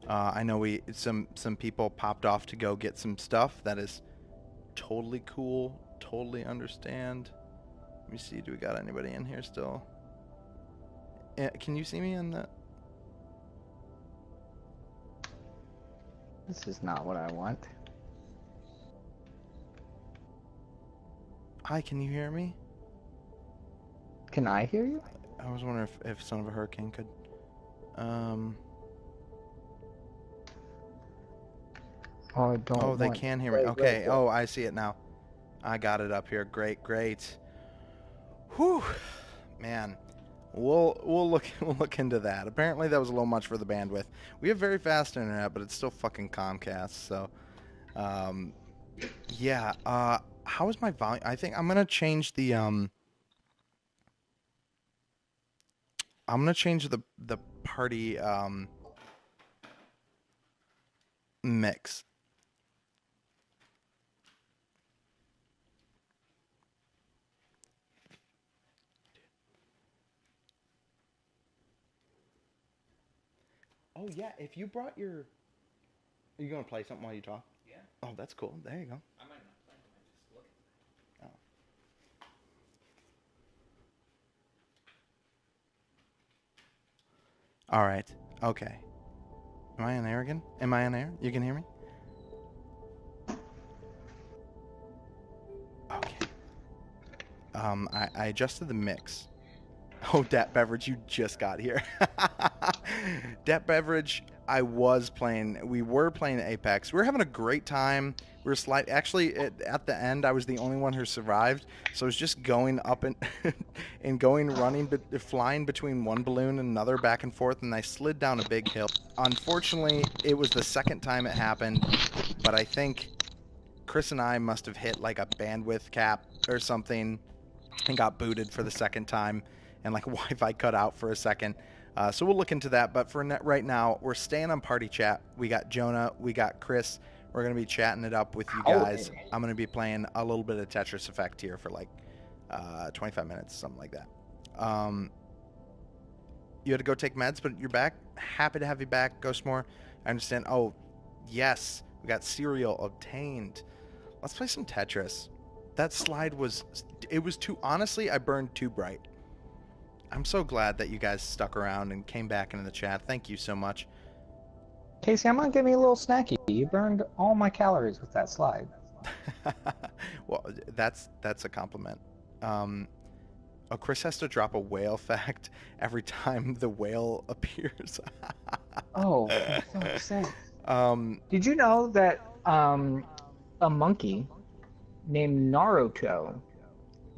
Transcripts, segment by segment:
I know some people popped off to go get some stuff. That is totally cool. Totally understand. Let me see. Do we got anybody in here still? Can you see me in the? This is not what I want. Hi, can you hear me? Can I hear you? I was wondering if Son of a Hurricane could. Oh, I don't Oh, they want. can hear me. Okay. Oh, I see it now. I got it up here. Great, great. Whew, man. We'll look into that. Apparently, that was a little much for the bandwidth. We have very fast internet, but it's still fucking Comcast. So, yeah. How is my volume? I think I'm gonna change the I'm gonna change the party mix. Oh yeah, if you brought your, are you gonna play something while you talk? Yeah. Oh, that's cool. There you go. I might not play. I might just look at it. Oh. All right. Okay. Am I on air again? Am I on air? You can hear me? Okay. I adjusted the mix. Oh, Dat Beverage, you just got here. Dat Beverage, we were playing Apex. We were having a great time. We were actually, at the end, I was the only one who survived. So I was just going up and, and running, flying between one balloon and another back and forth, and I slid down a big hill. Unfortunately, it was the second time it happened, but I think Chris and I must have hit like a bandwidth cap or something and got booted for the second time, and like Wi-Fi cut out for a second. So we'll look into that. But for right now, we're staying on party chat. We got Jonah, we got Chris. We're gonna be chatting it up with you guys. I'm gonna be playing a little bit of Tetris Effect here for like 25 minutes, something like that. You had to go take meds, but you're back. Happy to have you back, Ghostmore. I understand. Oh, yes, we got cereal obtained. Let's play some Tetris. That slide was too, honestly, I burned too bright. I'm so glad that you guys stuck around and came back into the chat. Thank you so much. Casey, I'm gonna give me a little snacky. You burned all my calories with that slide. Well, that's a compliment. Oh, Chris has to drop a whale fact every time the whale appears. Oh, for fuck's sake. Did you know that a monkey named Naruto,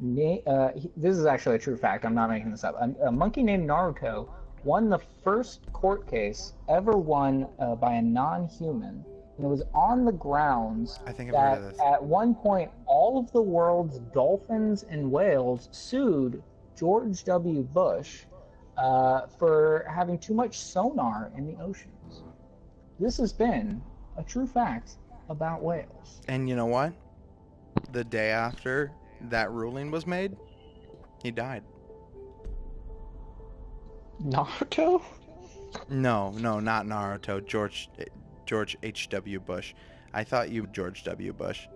this is actually a true fact, I'm not making this up, a monkey named Naruto won the first court case ever won by a non-human, and it was on the grounds I think I've that heard of this. at one point all of the world's dolphins and whales sued George W. Bush for having too much sonar in the oceans. This has been a true fact about whales. And you know what? The day after that ruling was made, he died. Naruto? No, not Naruto. George H.W. Bush. I thought you George W. Bush.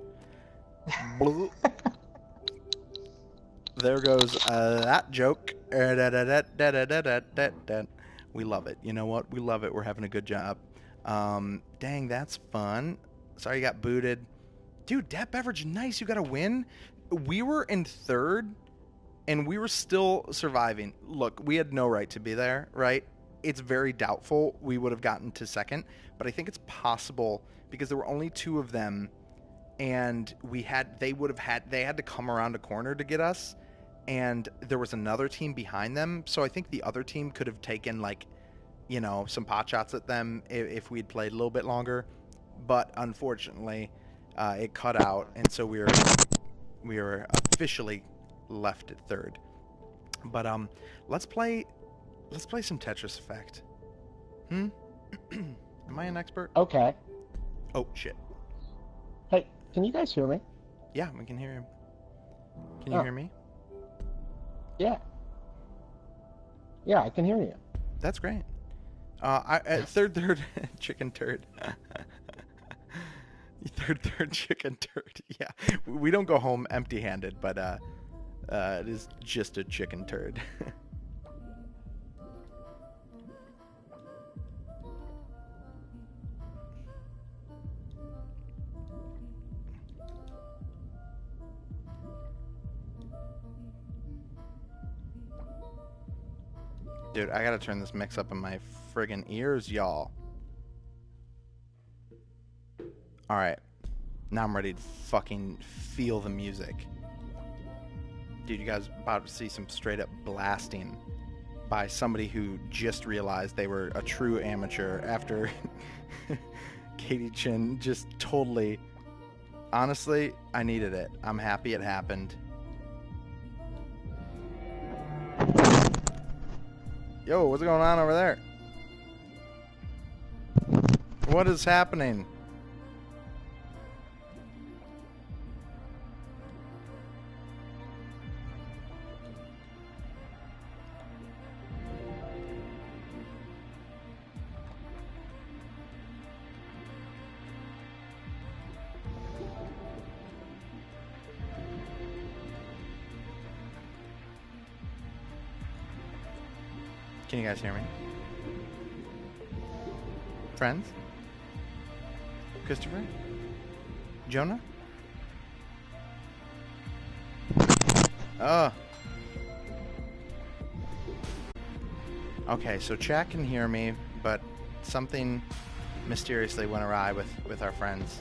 There goes that joke. We love it. You know what? We love it. We're having a good job. Dang, that's fun. Sorry you got booted. Dude, Dat Beverage, nice. You got a win. We were in third, and we were still surviving. Look, we had no right to be there, right? It's very doubtful we would have gotten to second, but I think it's possible because there were only two of them, and they had to come around a corner to get us, and there was another team behind them, so I think the other team could have taken some pot shots at them if we'd played a little bit longer, but unfortunately, it cut out, and so we were officially left at third. But let's play some Tetris Effect. Am I an expert? Okay. Oh shit. Hey, can you guys hear me? Yeah, we can hear him. Can you hear me? Yeah. Yeah, I can hear you. That's great. Third chicken turd. Third chicken turd. Yeah, we don't go home empty-handed, but it is just a chicken turd. Dude, I gotta turn this mix up in my friggin' ears, y'all. Alright. Now I'm ready to fucking feel the music. Dude, you guys about to see some straight up blasting by somebody who just realized they were a true amateur after Katie Chin just totally... Honestly, I needed it. I'm happy it happened. Yo, what's going on over there? What is happening? Can you guys hear me? Friends? Christopher? Jonah? Oh. Okay, so chat can hear me, but something mysteriously went awry with our friends.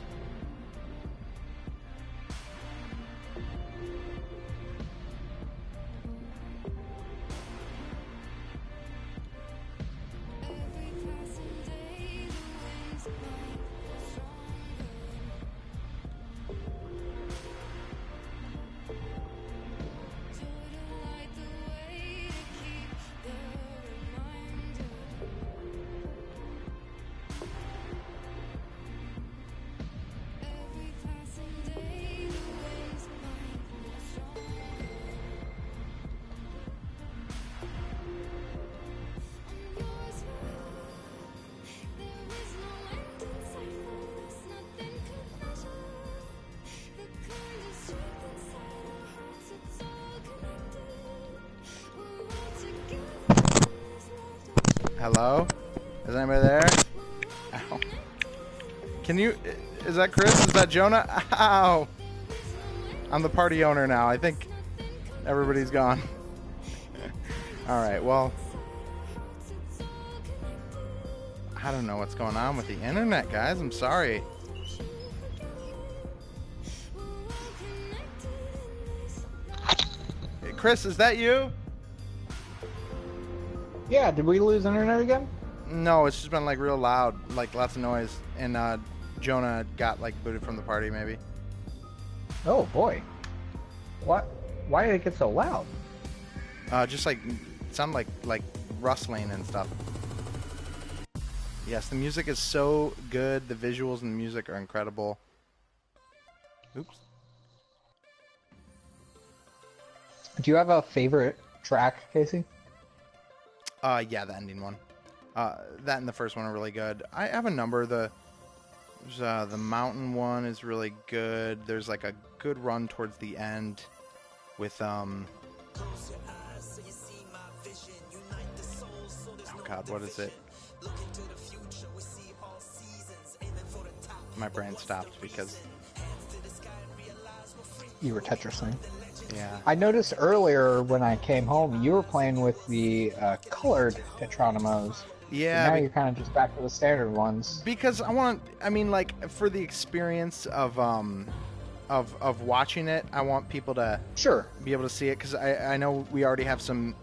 Hello? Is anybody there? Ow. Can you... Is that Chris? Is that Jonah? Ow! I'm the party owner now. I think everybody's gone. Alright, well... I don't know what's going on with the internet, guys. I'm sorry. Hey, Chris, is that you? Yeah, did we lose internet again? No, it's just been like real loud, like lots of noise, and Jonah got like booted from the party, maybe. Oh boy, what? Why did it get so loud? Just like it sounded like rustling and stuff. Yes, the music is so good. The visuals and the music are incredible. Oops. Do you have a favorite track, Casey? Yeah, the ending one. That and the first one are really good. I have a number. The mountain one is really good. There's like a good run towards the end with oh god, what is it? My brain stopped because you were Tetrising. Yeah. I noticed earlier when I came home, you were playing with the colored Tetronimos. Yeah. So now you're kind of just back to the standard ones. Because I mean, like, for the experience of watching it, I want people to be able to see it. Because I know we already have some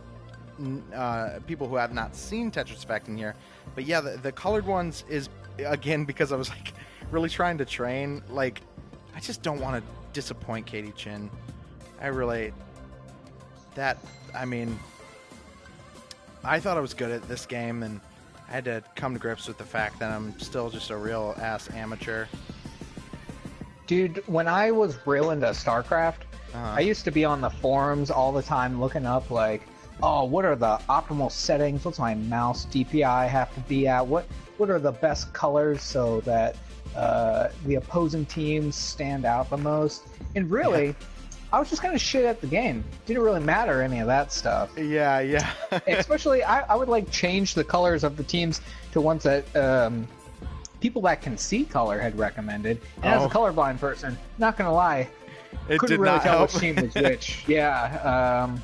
people who have not seen Tetris Effect in here. But yeah, the colored ones is, again, because I was like really trying to train. Like, I just don't want to disappoint Katie Chin. I mean, I thought I was good at this game, and I had to come to grips with the fact that I'm still just a real ass amateur. Dude, when I was real into StarCraft, I used to be on the forums all the time looking up, like, oh, what are the optimal settings? What's my mouse DPI have to be at? What are the best colors so that the opposing teams stand out the most? And really, I was just kind of shit at the game. Didn't really matter any of that stuff. Yeah. Especially, I would like change the colors of the teams to ones that people that can see color had recommended. And as a colorblind person, not gonna lie, couldn't really tell which team was which. Yeah.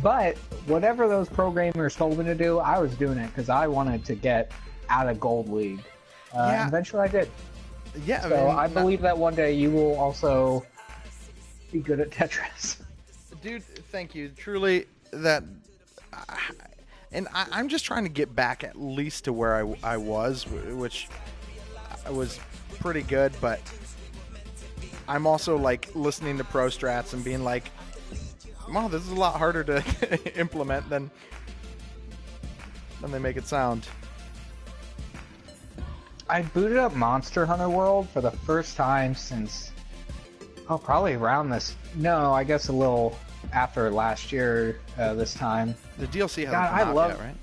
But whatever those programmers told me to do, I was doing it because I wanted to get out of Gold League. And eventually I did. Yeah. So I believe that one day you will also be good at Tetris. Dude, thank you. Truly, that... And I'm just trying to get back at least to where I was, which was pretty good, but I'm also like listening to Pro Strats and being like, wow, this is a lot harder to implement than they make it sound. I booted up Monster Hunter World for the first time since, probably around this, no, I guess a little after last year this time. The DLC hasn't come out yet, right?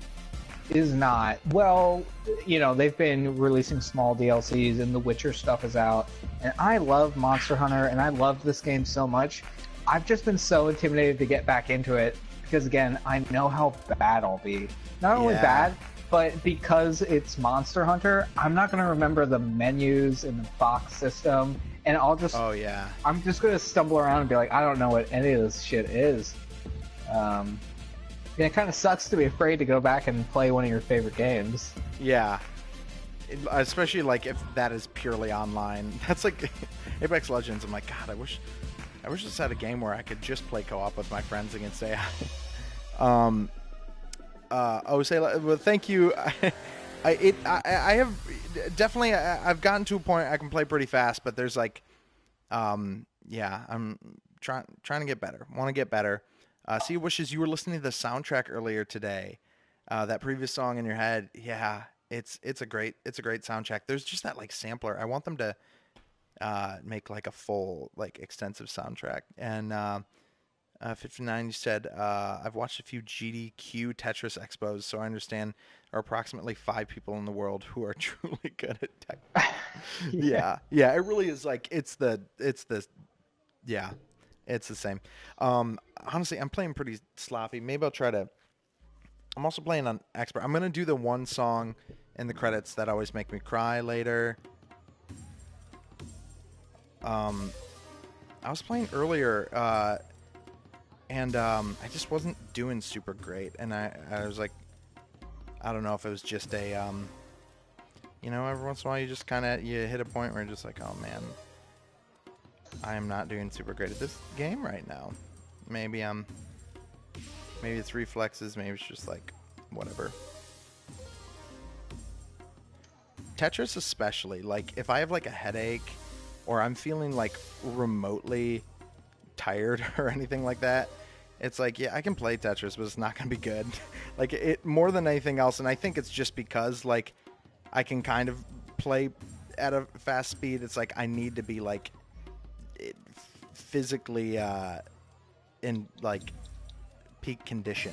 Is not. Well, you know, they've been releasing small DLCs and the Witcher stuff is out. And I love Monster Hunter and I love this game so much. I've just been so intimidated to get back into it because, again, I know how bad I'll be. Not only bad, but because it's Monster Hunter, I'm not going to remember the menus and the box system. And I'll just... Oh, yeah. I'm just going to stumble around and be like, I don't know what any of this shit is. It kind of sucks to be afraid to go back and play one of your favorite games. Yeah. Especially, like, if that is purely online. That's like Apex Legends. I'm like, God, I wish this had a game where I could just play co-op with my friends against AI. Well, thank you. I have definitely, I've gotten to a point I can play pretty fast, but there's like, I'm trying to get better. Want to get better. See Wishes, you were listening to the soundtrack earlier today. That previous song in your head, yeah, it's a great soundtrack. There's just that like sampler. I want them to make like a full like extensive soundtrack. And 59, you said I've watched a few GDQ Tetris expos, so I understand there are approximately 5 people in the world who are truly good at tech. Yeah, it really is like it's the same. Honestly, I'm playing pretty sloppy. Maybe I'll try to... I'm also playing on expert. I'm going to do the one song in the credits that always make me cry later. I was playing earlier, and I just wasn't doing super great. And I was like, I don't know if it was just a... every once in a while you just kind of... You hit a point where you're just like, oh, man... I am not doing super great at this game right now. Maybe it's reflexes, maybe it's just like whatever. Tetris especially, like if I have like a headache or I'm feeling like remotely tired or anything like that, it's like, yeah, I can play Tetris, but it's not going to be good. Like it more than anything else, and I think it's just because like I can kind of play at a fast speed. It's like I need to be like physically in like peak condition,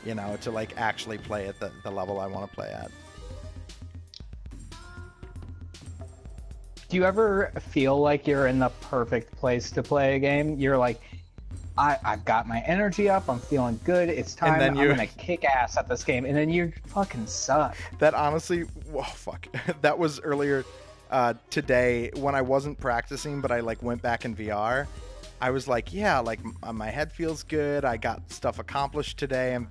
to like actually play at the level I want to play at. Do you ever feel like you're in the perfect place to play a game? You're like, I've got my energy up, I'm feeling good, it's time, I'm gonna kick ass at this game, and then you fucking suck. That honestly, fuck. That was earlier today when I wasn't practicing, but I like went back in VR. I was like, yeah, like my head feels good, I got stuff accomplished today, and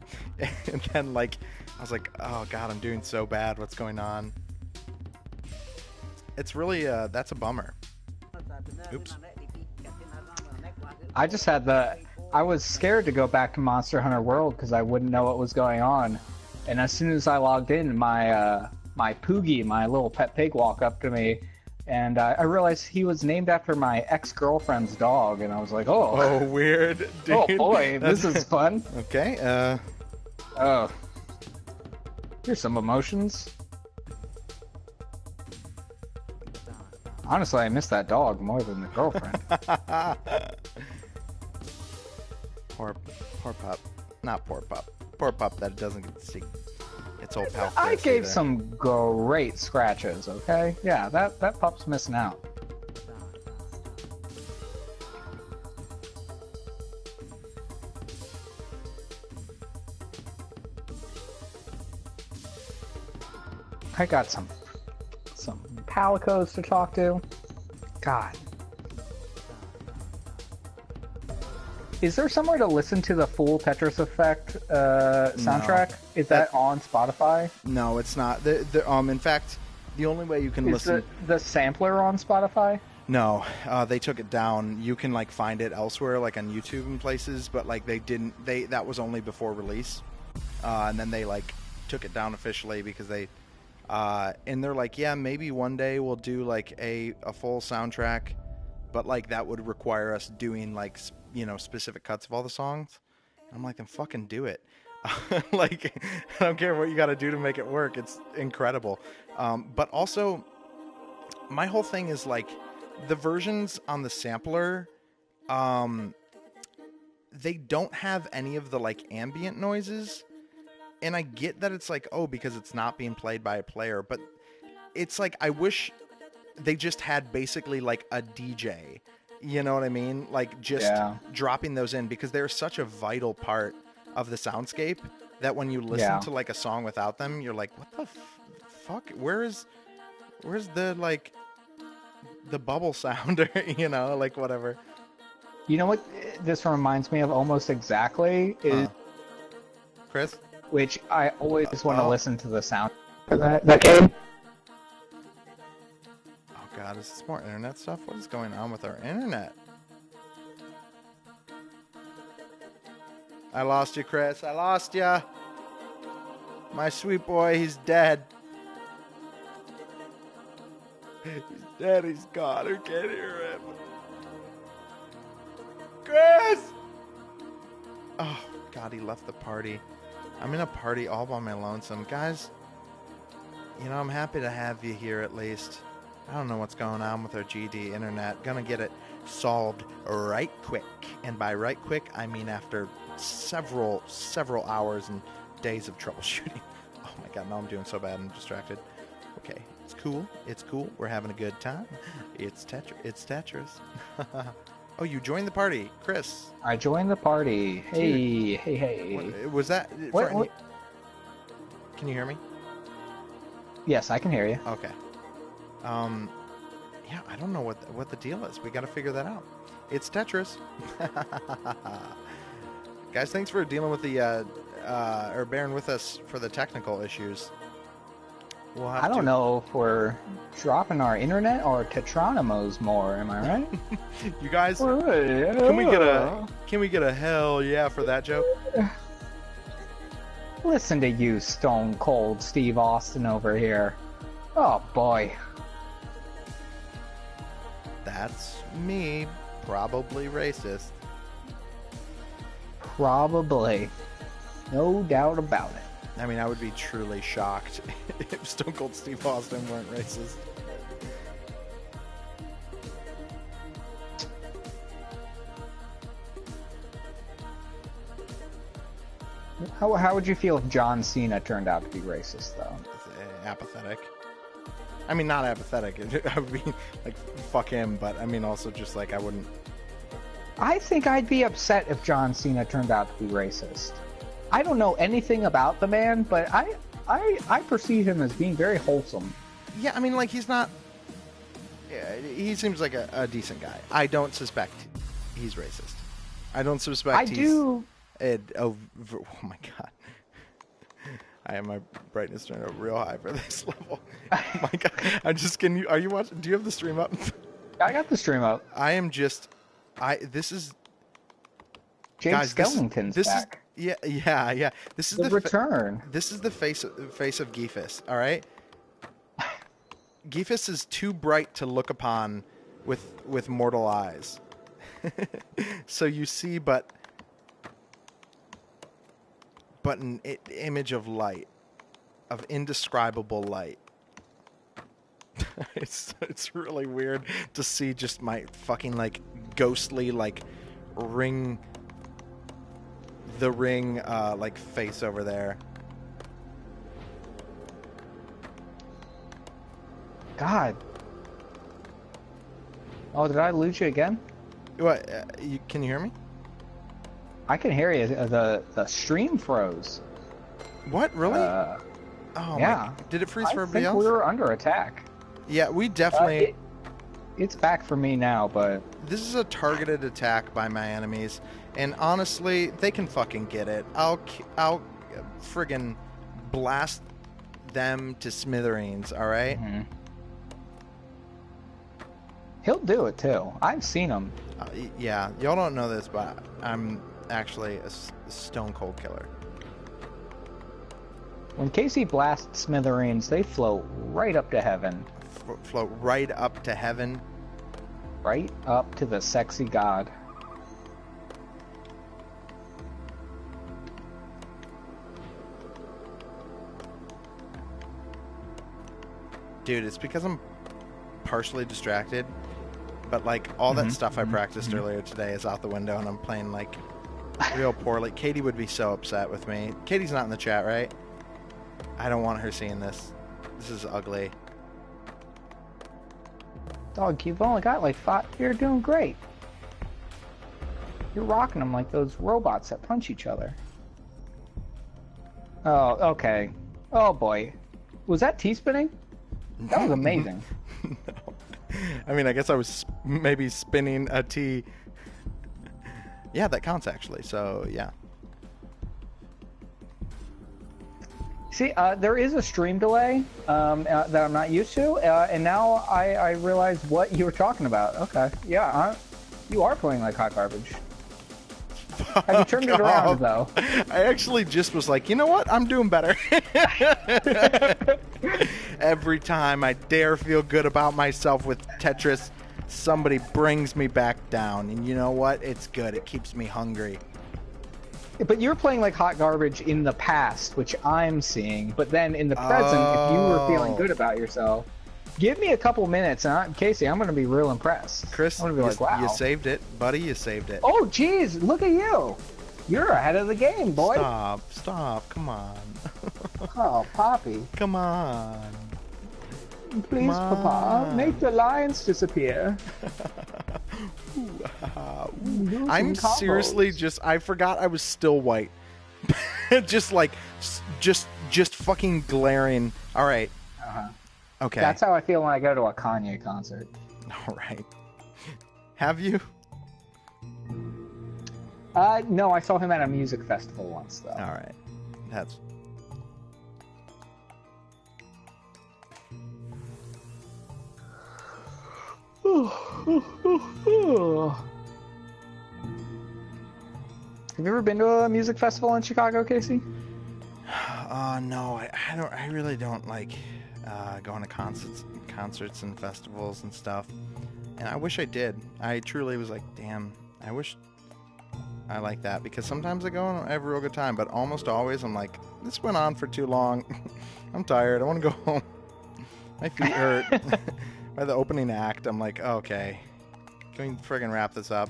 then like I was like, oh god, I'm doing so bad, what's going on? It's really that's a bummer. Oops. I just had I was scared to go back to Monster Hunter World because I wouldn't know what was going on, and as soon as I logged in, my Poogie, my little pet pig, walked up to me, and I realized he was named after my ex-girlfriend's dog, and I was like, oh, weird, dude. Oh boy, this is fun. Okay, here's some emotions. Honestly, I miss that dog more than the girlfriend. Poor pup. not poor pup. Poor pup that doesn't get to see its old pal. I gave either. some great scratches, okay? Yeah, that pup's missing out. I got some palicos to talk to. God. Is there somewhere to listen to the full Tetris Effect soundtrack? No. Is that on Spotify? No, it's not. In fact, the only way you can listen... the sampler on Spotify? No, they took it down. You can like find it elsewhere, like on YouTube and places, but like they didn't. That was only before release, and then they like took it down officially because they... and they're like, yeah, maybe one day we'll do like a full soundtrack, but like that would require us doing like specific cuts of all the songs. I'm like, then fucking do it. Like, I don't care what you got to do to make it work. It's incredible. But also, my whole thing is like the versions on the sampler. They don't have any of the like ambient noises. And I get that it's like, oh, because it's not being played by a player, but it's like, I wish they just had basically like a DJ, you know what I mean? Like just dropping those in, because they're such a vital part of the soundscape that when you listen to like a song without them, you're like, what the fuck? Where's the like the bubble sound or, like whatever. You know what this reminds me of almost exactly is Chris? Which I always want to listen to the sound for that game. Oh god, is this more internet stuff? What is going on with our internet? I lost you, Chris. I lost you. My sweet boy, he's dead. He's dead, he's gone. I can't hear him. Chris! Oh god, he left the party. I'm in a party all by my lonesome. Guys, I'm happy to have you here at least. I don't know what's going on with our GD internet. Gonna get it solved right quick. And by right quick, I mean after several hours and days of troubleshooting. Oh my god, now I'm doing so bad. I'm distracted. Okay, it's cool. It's cool. We're having a good time. It's Tetris. Oh, you joined the party, Chris. I joined the party. Hey, dude. hey. Was that... What? Can you hear me? Yes, I can hear you. Okay. Yeah, I don't know what the deal is. We got to figure that out. It's Tetris. Guys, thanks for dealing with the... or bearing with us for the technical issues. I don't know if we're dropping our internet or Tetronimos more. Am I right? You guys, can we get a hell yeah for that joke? Listen to you, Stone Cold Steve Austin over here. Oh boy. That's me, probably racist. Probably, no doubt about it. I mean, I would be truly shocked if Stone Cold Steve Austin weren't racist. How would you feel if John Cena turned out to be racist, though? Apathetic. I mean, not apathetic. I would be like, fuck him, but I mean, also just like, I wouldn't... I think I'd be upset if John Cena turned out to be racist. I don't know anything about the man, but I perceive him as being very wholesome. Yeah, I mean, like, he's not... he seems like a decent guy. I don't suspect he's racist. I don't suspect oh my god. I have my brightness turned up real high for this level. Oh my god. Are you watching? Do you have the stream up? I got the stream up. This is... James Skellington's back. Yeah. This is the return. This is the face of Geefus, all right? Geefus is too bright to look upon with mortal eyes. So you see but an image of light, of indescribable light. It's really weird to see just my fucking like ghostly like ring the ring like face over there. God. Oh, did I lose you again? What? Can you hear me? I can hear you. The stream froze. What? Really? Oh, yeah. Did it freeze for everybody else? I think we were under attack. Yeah, we definitely... It's back for me now, but... This is a targeted attack by my enemies, and honestly, they can fucking get it. I'll friggin' blast them to smithereens, alright? Mm-hmm. He'll do it, too. I've seen him. Yeah, y'all don't know this, but I'm actually a stone cold killer. When Casey blasts smithereens, they float right up to heaven. Float right up to heaven? Right up to the sexy god. Dude, it's because I'm partially distracted, but like all that stuff I practiced earlier today is out the window, and I'm playing like real poorly. Katie would be so upset with me. Katie's not in the chat, right? I don't want her seeing this. This is ugly. Dog, you've only got like 5. You're doing great. You're rocking them like those robots that punch each other. Oh, okay. Oh boy. Was that T-spinning? That was amazing. No. I mean, I guess I was maybe spinning a T. Yeah, that counts actually, so yeah. See, there is a stream delay that I'm not used to, and now I realize what you were talking about. Okay, yeah, you are playing like hot garbage. Have you turned it around, though? I actually just was like, you know what? I'm doing better. Every time I dare feel good about myself with Tetris, somebody brings me back down. And you know what? It's good. It keeps me hungry. But you're playing like hot garbage in the past, which I'm seeing. But then in the present, if you were feeling good about yourself, give me a couple minutes, and Casey, I'm going to be real impressed. Chris, I'm gonna be like, wow. You saved it. Buddy, you saved it. Oh, geez, look at you. You're ahead of the game, boy. Stop, come on. Oh, Poppy. Come on. Please, Papa, make the lions disappear. I'm seriously I forgot I was still white. just fucking glaring. All right. Uh-huh. Okay. That's how I feel when I go to a Kanye concert. All right. Have you? No, I saw him at a music festival once, though. All right. That's... Have you ever been to a music festival in Chicago, Casey? No, I really don't like going to concerts and festivals and stuff. And I wish I did. I truly was like, damn, I wish I like that, because sometimes I go and I have a real good time, but almost always I'm like, this went on for too long. I'm tired. I want to go home. My feet hurt. By the opening act, I'm like, oh, okay, can we friggin' wrap this up?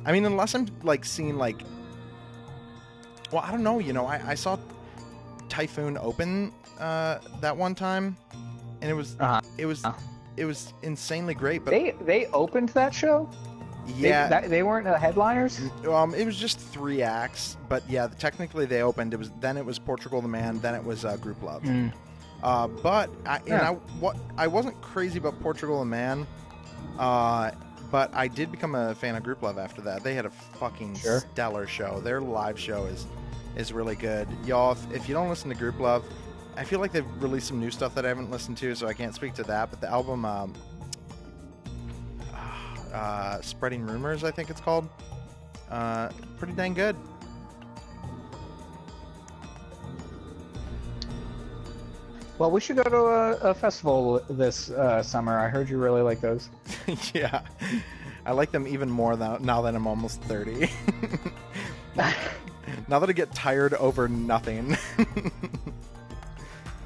I mean, unless I'm like seeing like, well, I don't know. You know, I saw Typhoon open that one time, and it was insanely great. But they opened that show. Yeah, they weren't the headliners. It was just 3 acts, but yeah, technically they opened. It was Portugal the Man, then it was Group Love. But I wasn't crazy about Portugal the Man, but I did become a fan of Group Love after that. They had a fucking stellar show. Their live show is really good. Y'all, if you don't listen to Group Love, I feel like they've released some new stuff that I haven't listened to, so I can't speak to that. But the album, Spreading Rumors, I think it's called, pretty dang good. Well, we should go to a festival this summer. I heard you really like those. Yeah, I like them even more now that I'm almost 30. Now that I get tired over nothing.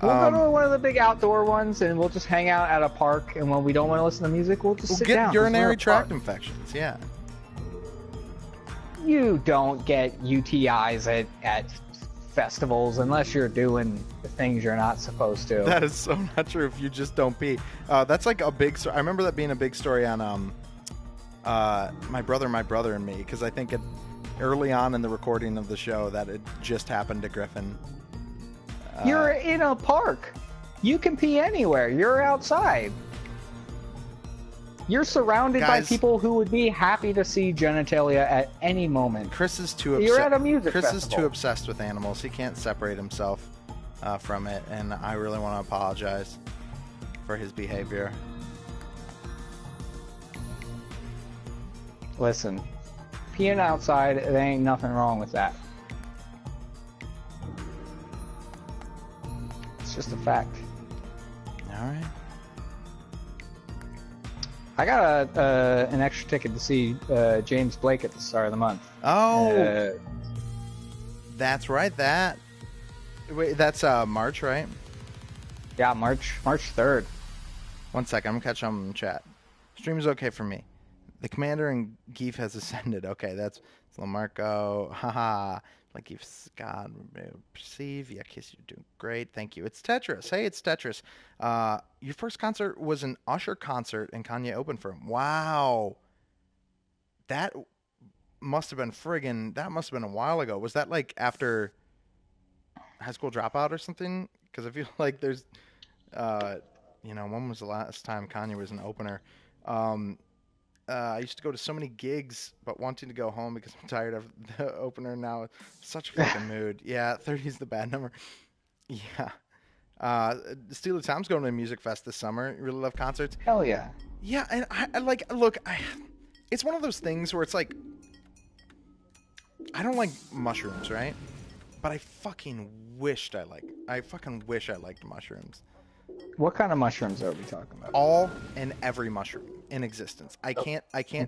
We'll go to one of the big outdoor ones, and we'll just hang out at a park. And when we don't want to listen to music, we'll just sit down. Get urinary tract infections. Yeah. You don't get UTIs at festivals unless you're doing the things you're not supposed to. That is so not true if you just don't pee. That's like a big story. I remember that being a big story on My Brother and Me, because I think early on in the recording of the show that it just happened to Griffin. You're in a park. You can pee anywhere. You're outside. You're surrounded by people who would be happy to see genitalia at any moment. Chris is too upset. You're at a music Chris festival. is too obsessed with animals. He can't separate himself from it, and I really want to apologize for his behavior. Listen, peeing outside, there ain't nothing wrong with that. It's just a fact. All right. I got an extra ticket to see James Blake at the start of the month. Oh, that's right. Wait, that's March, right? Yeah, March 3rd. 1 second, I'm gonna catch on chat. Stream is okay for me. The commander and Geef has ascended. Okay, that's Lamarco. Haha. Like you've God perceive. Yeah, Kiss, you're doing great. Thank you. It's Tetris. Hey, it's Tetris. Your first concert was an Usher concert and Kanye opened for him. Wow. That must have been a while ago. Was that like after High School Dropout or something? Because I feel like there's, when was the last time Kanye was an opener? I used to go to so many gigs, but wanting to go home because I'm tired of the opener now. Such a fucking mood. Yeah, 30 is the bad number. Yeah. Steeler Tom's going to a music fest this summer. You really love concerts? Hell yeah. Yeah, and it's one of those things where it's like, I don't like mushrooms, right? But I fucking wish I liked mushrooms. What kind of mushrooms are we talking about? All and every mushroom in existence. I can't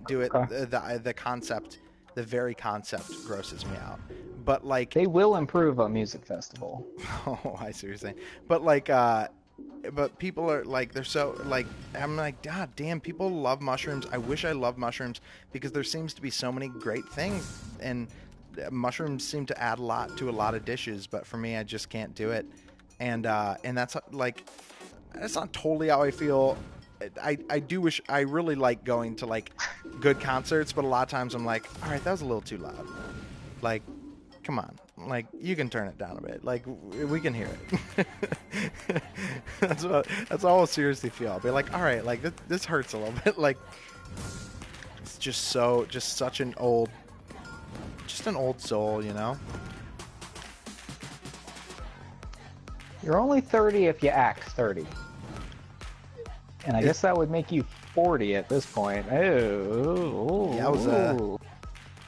do it. The concept, the very concept grosses me out. But like, they will improve a music festival. Oh, I see what you're saying. But like, but people are like, they're so like, I'm like, God damn, people love mushrooms. I wish I loved mushrooms because there seems to be so many great things, and mushrooms seem to add a lot to a lot of dishes. But for me, I just can't do it. And that's like, that's not totally how I feel. I do wish, I really like going to like good concerts, but a lot of times I'm like, all right, that was a little too loud. Like, come on, like you can turn it down a bit. Like we can hear it. that's all I seriously feel. I'll be like, all right, like this hurts a little bit. Like it's just such an old soul, you know? You're only 30 if you act 30. And I guess that would make you 40 at this point. Oh. Yowza.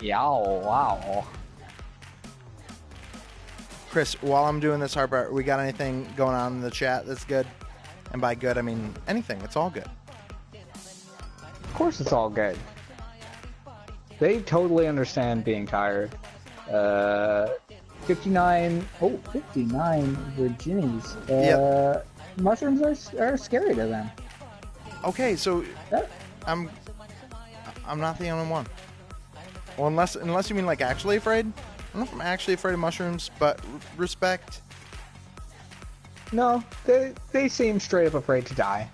Yow, wow. Chris, while I'm doing this hard part, we got anything going on in the chat that's good? And by good, I mean anything. It's all good. Of course it's all good. They totally understand being tired. 59 Virginies. Yep. Mushrooms are scary to them. Okay, so I'm not the only one. Well, unless you mean like actually afraid. I don't know if I'm actually afraid of mushrooms, but respect. No, they seem straight up afraid to die.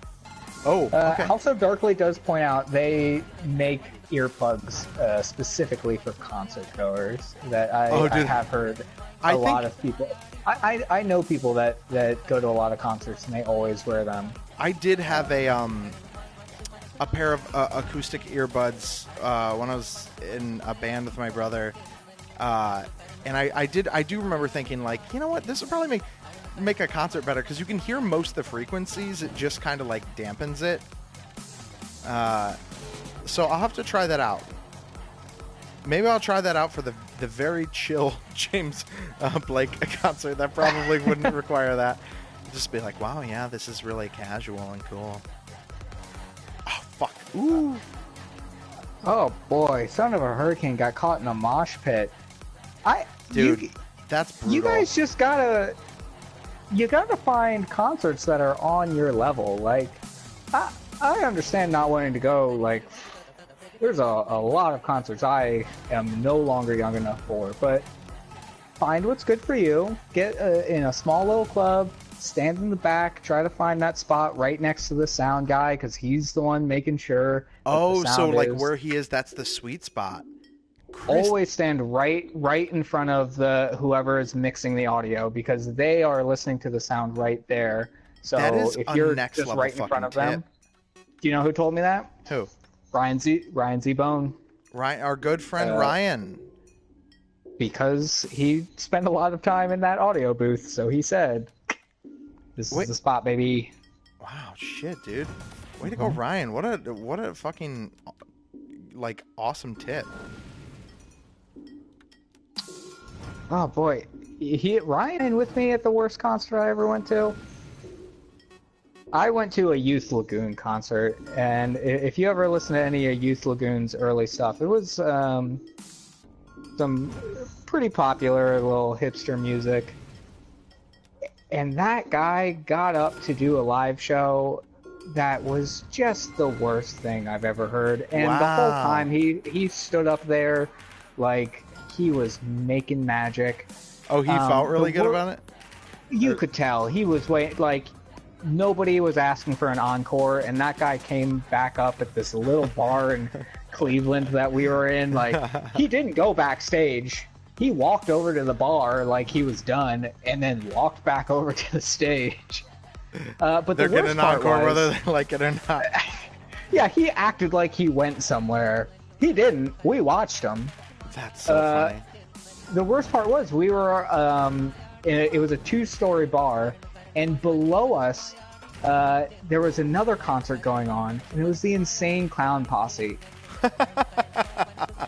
Oh, okay. House of Darkly does point out they make earplugs specifically for concert goers. That I have heard a lot of people. I know people that go to a lot of concerts and they always wear them. I did have a pair of acoustic earbuds when I was in a band with my brother, and I do remember thinking like, you know what, this would probably make a concert better because you can hear most of the frequencies. It just kind of like dampens it. So I'll have to try that out. Maybe I'll try that out for the very chill James Blake concert. That probably wouldn't require that. Just be like, wow, yeah, this is really casual and cool. Oh, fuck. Ooh. Oh, boy. Son of a hurricane got caught in a mosh pit. Dude, that's brutal. You guys just gotta find concerts that are on your level. Like, I understand not wanting to go, like, there's a lot of concerts I am no longer young enough for, but find what's good for you. Get in a small little club, stand in the back, try to find that spot right next to the sound guy because he's the one making sure. Oh, so like where he is, that's the sweet spot. Always stand right in front of the whoever is mixing the audio because they are listening to the sound right there. So that is if you're next just level right in front of tip. them, do you know who told me that? Who? Ryan Z Bone. Ryan, our good friend Ryan. Because he spent a lot of time in that audio booth, so he said, "This is the spot, baby." Wow, shit, dude. Way to go, Ryan. What a fucking like awesome tip. Oh boy, Ryan with me at the worst concert I ever went to. I went to a Youth Lagoon concert, and if you ever listen to any of Youth Lagoon's early stuff, it was some pretty popular little hipster music. And that guy got up to do a live show that was just the worst thing I've ever heard. And the whole time he stood up there like he was making magic. Oh, he felt really good about it? You could tell. He was like nobody was asking for an encore, and that guy came back up at this little bar in Cleveland that we were in. Like, he didn't go backstage. He walked over to the bar like he was done, and then walked back over to the stage. But they're the getting worst an part encore was, whether they like it or not. Yeah, he acted like he went somewhere. He didn't. We watched him. That's so funny. The worst part was we were it was a 2-story bar, and below us there was another concert going on, and it was the Insane Clown Posse.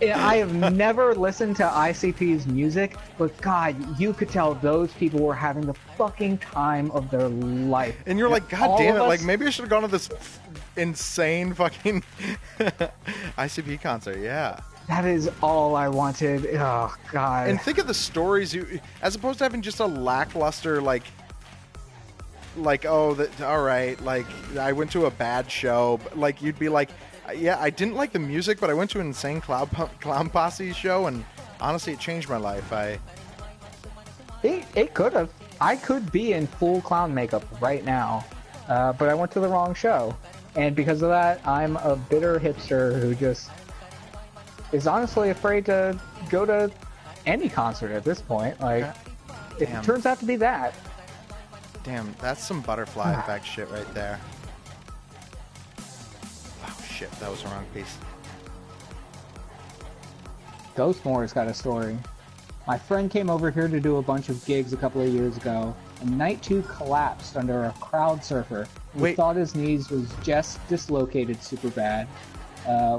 I have never listened to ICP's music, but God, you could tell those people were having the fucking time of their life. And you're like, God damn it, like maybe I should have gone to this insane fucking ICP concert, yeah. That is all I wanted. Oh, God. And think of the stories you, as opposed to having just a lackluster, like oh, all right, like I went to a bad show. Like you'd be like, yeah, I didn't like the music, but I went to an Insane Clown Posse show, and honestly, it changed my life. It could have. I could be in full clown makeup right now, but I went to the wrong show, and because of that, I'm a bitter hipster who just is honestly afraid to go to any concert at this point. Like, if it turns out to be that. Damn, that's some butterfly effect shit right there. Oh shit, that was the wrong piece. Ghostmore's got a story. My friend came over here to do a bunch of gigs a couple of years ago, and Night 2 collapsed under a crowd surfer. We thought his knees was just dislocated super bad.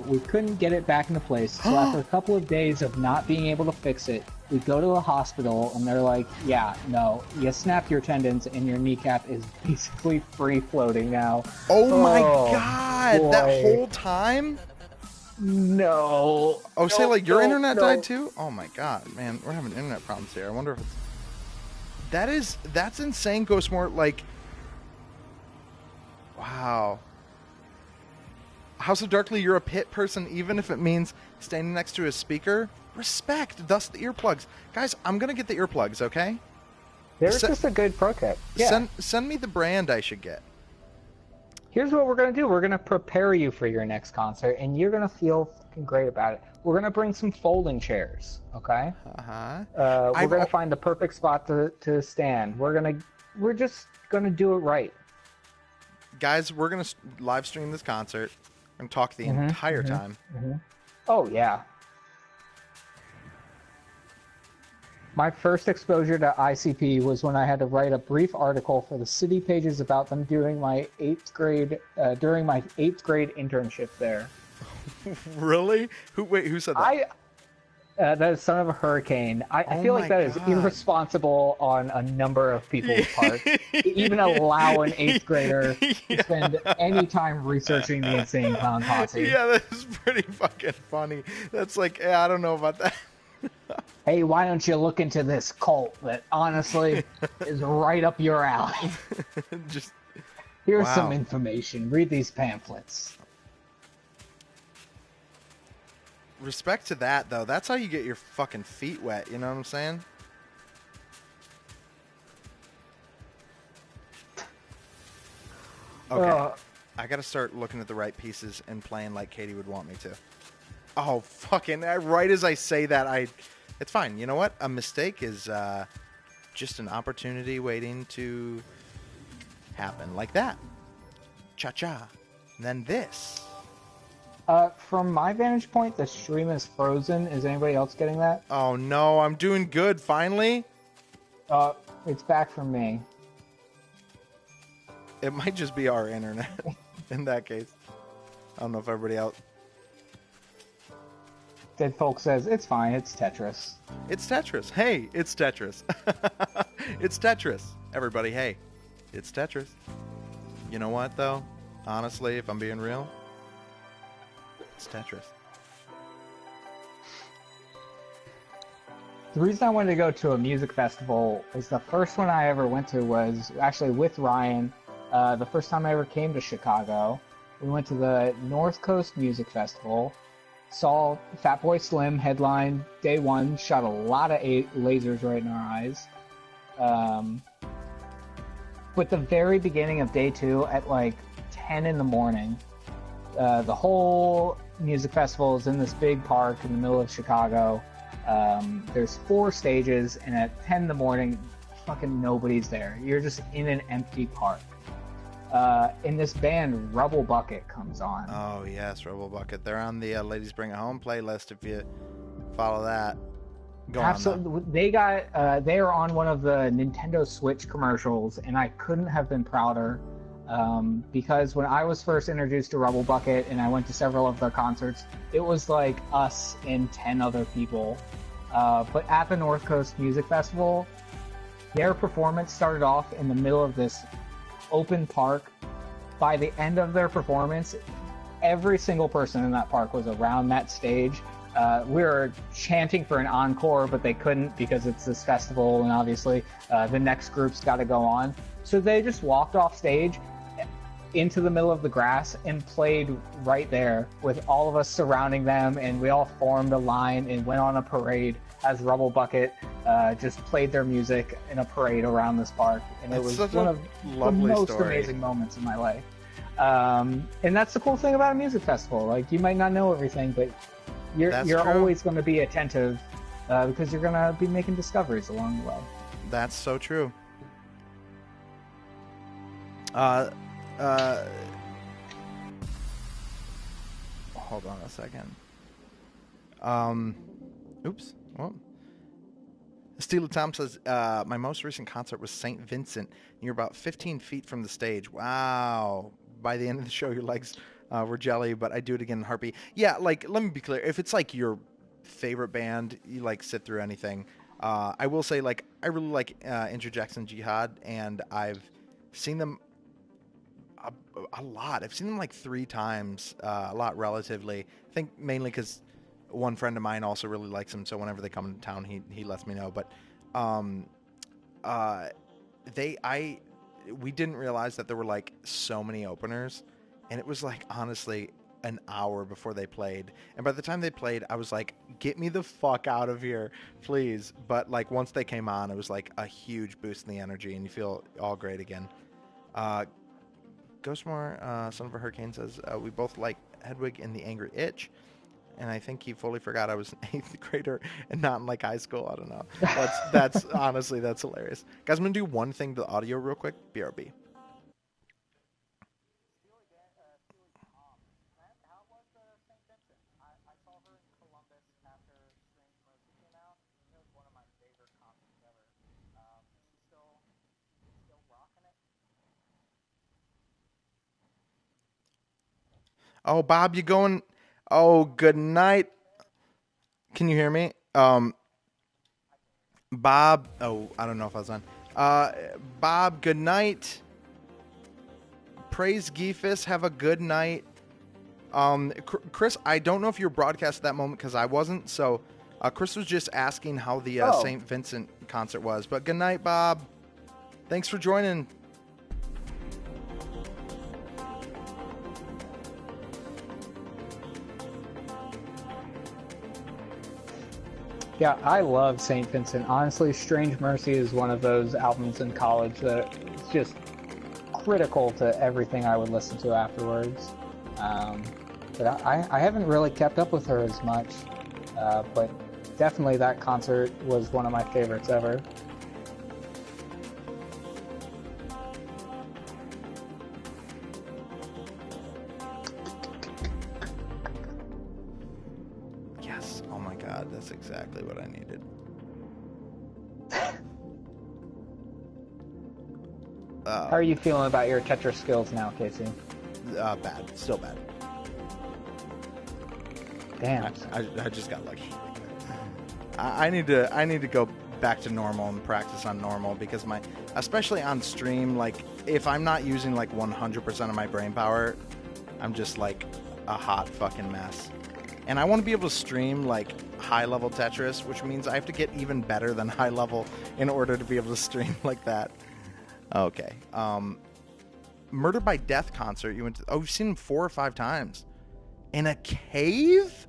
We couldn't get it back into place, so after a couple of days of not being able to fix it, we go to the hospital, and they're like, yeah, no, you snapped your tendons, and your kneecap is basically free-floating now. Oh my God, boy. That whole time? No. Oh, say like your internet died too? Oh my God, man, we're having internet problems here. I wonder if it's... That's insane, Ghostmore. Like, wow. House of Darkly, you're a pit person, even if it means standing next to a speaker. Respect, thus the earplugs. Guys, I'm going to get the earplugs, okay? There's just a good pro tip. Yeah. Send me the brand I should get. Here's what we're going to do. We're going to prepare you for your next concert, and you're going to feel fucking great about it. We're going to bring some folding chairs, okay? Uh-huh. We're going to find the perfect spot to stand. We're just going to do it right. Guys, we're going to live stream this concert and talk the entire time. Oh, yeah. My first exposure to ICP was when I had to write a brief article for the city pages about them during my 8th grade internship there. Really? Who said that? That is Son of a Hurricane. I feel like that is irresponsible on a number of people's parts. Even allow an 8th grader to spend any time researching the Insane Clown Posse. Yeah, that's pretty fucking funny. That's like, I don't know about that. Hey, why don't you look into this cult that honestly is right up your alley? Here's some information. Read these pamphlets. respect to that, though. That's how you get your fucking feet wet. You know what I'm saying? Okay. I gotta start looking at the right pieces and playing like Katie would want me to. Oh, fucking... Right as I say that, It's fine. You know what? A mistake is just an opportunity waiting to happen. Like that. Cha-cha. And then this. From my vantage point, the stream is frozen. Is anybody else getting that? Oh, no. I'm doing good, finally. It's back from me. It might just be our internet in that case. I don't know if everybody else... Dead Folk says, it's fine, it's Tetris. It's Tetris. Hey, it's Tetris. It's Tetris. Everybody, hey, it's Tetris. You know what, though? Honestly, if I'm being real, it's Tetris. The reason I wanted to go to a music festival is the first one I ever went to was actually with Ryan. The first time I ever came to Chicago. We went to the North Coast Music Festival. Saw Fatboy Slim headline day one, shot a lot of lasers right in our eyes. But the very beginning of day two at like 10 in the morning, the whole music festival is in this big park in the middle of Chicago. There's 4 stages, and at 10 in the morning, fucking nobody's there. You're just in an empty park. And this band Rubble Bucket comes on. Oh yes, Rubble Bucket. They're on the Ladies Bring It Home playlist. If you follow that, go absolutely. They are on one of the Nintendo Switch commercials, and I couldn't have been prouder. Because when I was first introduced to Rubble Bucket, and I went to several of their concerts, it was like us and 10 other people. But at the North Coast Music Festival, their performance started off in the middle of this open park. By the end of their performance, every single person in that park was around that stage. We were chanting for an encore, but they couldn't because it's this festival, and obviously the next group's got to go on. So they just walked off stage into the middle of the grass and played right there with all of us surrounding them, and we all formed a line and went on a parade as Rubble Bucket just played their music in a parade around this park, and it was one of the most amazing moments in my life. And that's the cool thing about a music festival. Like, you might not know everything, but you're always going to be attentive because you're going to be making discoveries along the way. That's so true. Hold on a second. Oops. Well, Steela Tom says, my most recent concert was St. Vincent. You're about 15 feet from the stage. Wow. By the end of the show, your legs were jelly, but I do it again in heartbeat. Yeah, like, let me be clear. If it's like your favorite band, you like sit through anything. I will say, like, I really like Interjackson Jihad, and I've seen them a lot. I've seen them like 3 times, a lot relatively. I think mainly because one friend of mine also really likes them, so whenever they come into town, he lets me know. But we didn't realize that there were like so many openers, and it was like honestly an hour before they played. And by the time they played, I was like, get me the fuck out of here, please. But like once they came on, it was like a huge boost in the energy, and you feel all great again. Ghostmore, Son of a Hurricane says, we both like Hedwig and the Angry Itch. And I think he fully forgot I was an 8th grader and not in like high school. I don't know. That's honestly, that's hilarious. Guys, I'm going to do one thing to the audio real quick. BRB. Oh, Bob, you going? Oh, good night. Can you hear me? Bob. Oh, I don't know if I was on. Bob, good night. Praise Geefus. Have a good night. Chris, I don't know if you were broadcast at that moment because I wasn't. So Chris was just asking how the St. Vincent concert was. But good night, Bob. Thanks for joining. Yeah, I love St. Vincent. Honestly, Strange Mercy is one of those albums in college that is just critical to everything I would listen to afterwards. But I haven't really kept up with her as much. But definitely that concert was one of my favorites ever. Yes. Oh my God, that's exactly what I needed. How are you feeling about your Tetris skills now, Casey? Bad. Still bad. Damn. I just got lucky. I need to go back to normal and practice on normal because especially on stream, like if I'm not using like 100% of my brain power, I'm just like a hot fucking mess. And I want to be able to stream like high level Tetris, which means I have to get even better than high level in order to be able to stream like that. Okay. Murder by Death concert. You went to? Oh, you've seen him 4 or 5 times in a cave.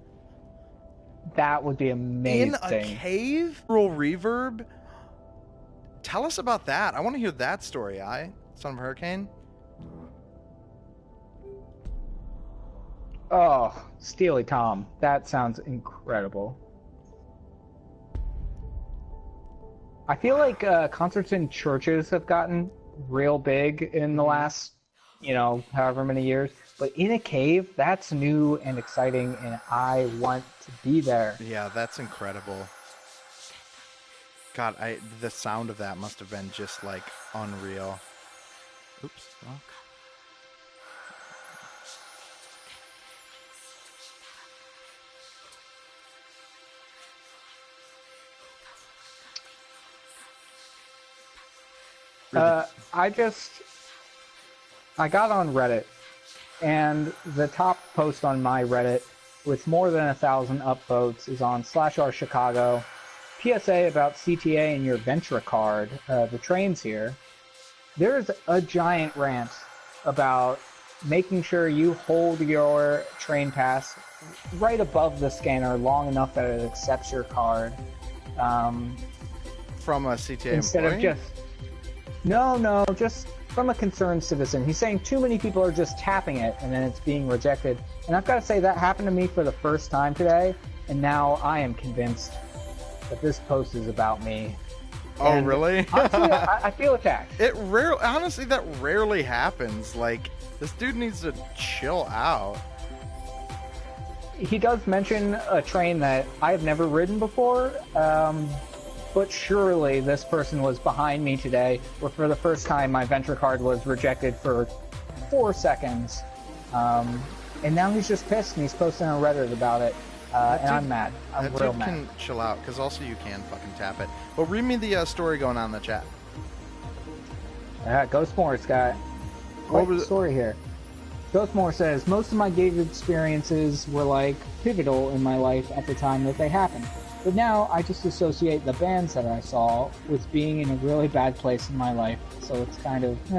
That would be amazing. In a cave? Rural Reverb? Tell us about that. I want to hear that story, Son of a Hurricane. Oh, Steely Tom. That sounds incredible. I feel like concerts in churches have gotten real big in the last, however many years. But in a cave, that's new and exciting, and I want to be there. Yeah, that's incredible. God, the sound of that must have been just like unreal. Oops. Oh. I got on Reddit, and the top post on my Reddit with more than 1,000 upvotes is on /r/Chicago. PSA about CTA and your Ventra card. The train's here. There's a giant rant about making sure you hold your train pass right above the scanner long enough that it accepts your card. From a CTA instead employee? Of just... No, just from a concerned citizen. He's saying too many people are just tapping it and then it's being rejected. And I've got to say that happened to me for the first time today, and now I am convinced that this post is about me. Oh, and really? Honestly, I feel attacked. Honestly, that rarely happens. Like, this dude needs to chill out. He does mention a train that I've never ridden before, but surely this person was behind me today, where for the first time my Ventra card was rejected for 4 seconds. And now he's just pissed and he's posting on Reddit about it. And I'm mad. I'm real mad. That dude can chill out, because also you can fucking tap it. But read me the story going on in the chat. Ghostmore, Scott. What was the story here? Ghostmore says, most of my gig experiences were like pivotal in my life at the time that they happened. But now I just associate the bands that I saw with being in a really bad place in my life. So it's kind of, Oh,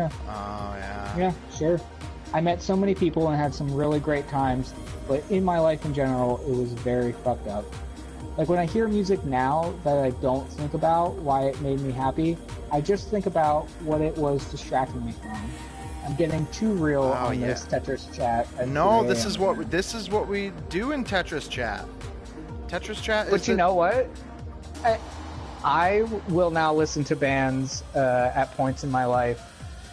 yeah. Yeah, sure. I met so many people and had some really great times, but in my life in general, it was very fucked up. Like, when I hear music now that I don't think about why it made me happy, I just think about what it was distracting me from. I'm getting too real on this Tetris chat. No, this is what we do in Tetris chat. Tetris chat is... But you know what? I will now listen to bands at points in my life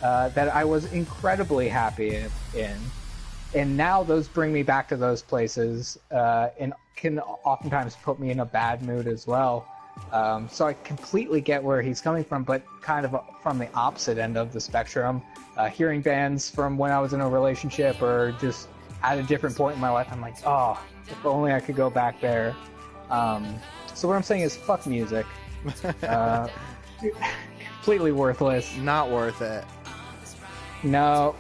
that I was incredibly happy in. And now those bring me back to those places and can oftentimes put me in a bad mood as well. So I completely get where he's coming from, but kind of from the opposite end of the spectrum. Hearing bands from when I was in a relationship or just at a different point in my life, I'm like, oh, if only I could go back there. So what I'm saying is fuck music. Completely worthless. Not worth it. No.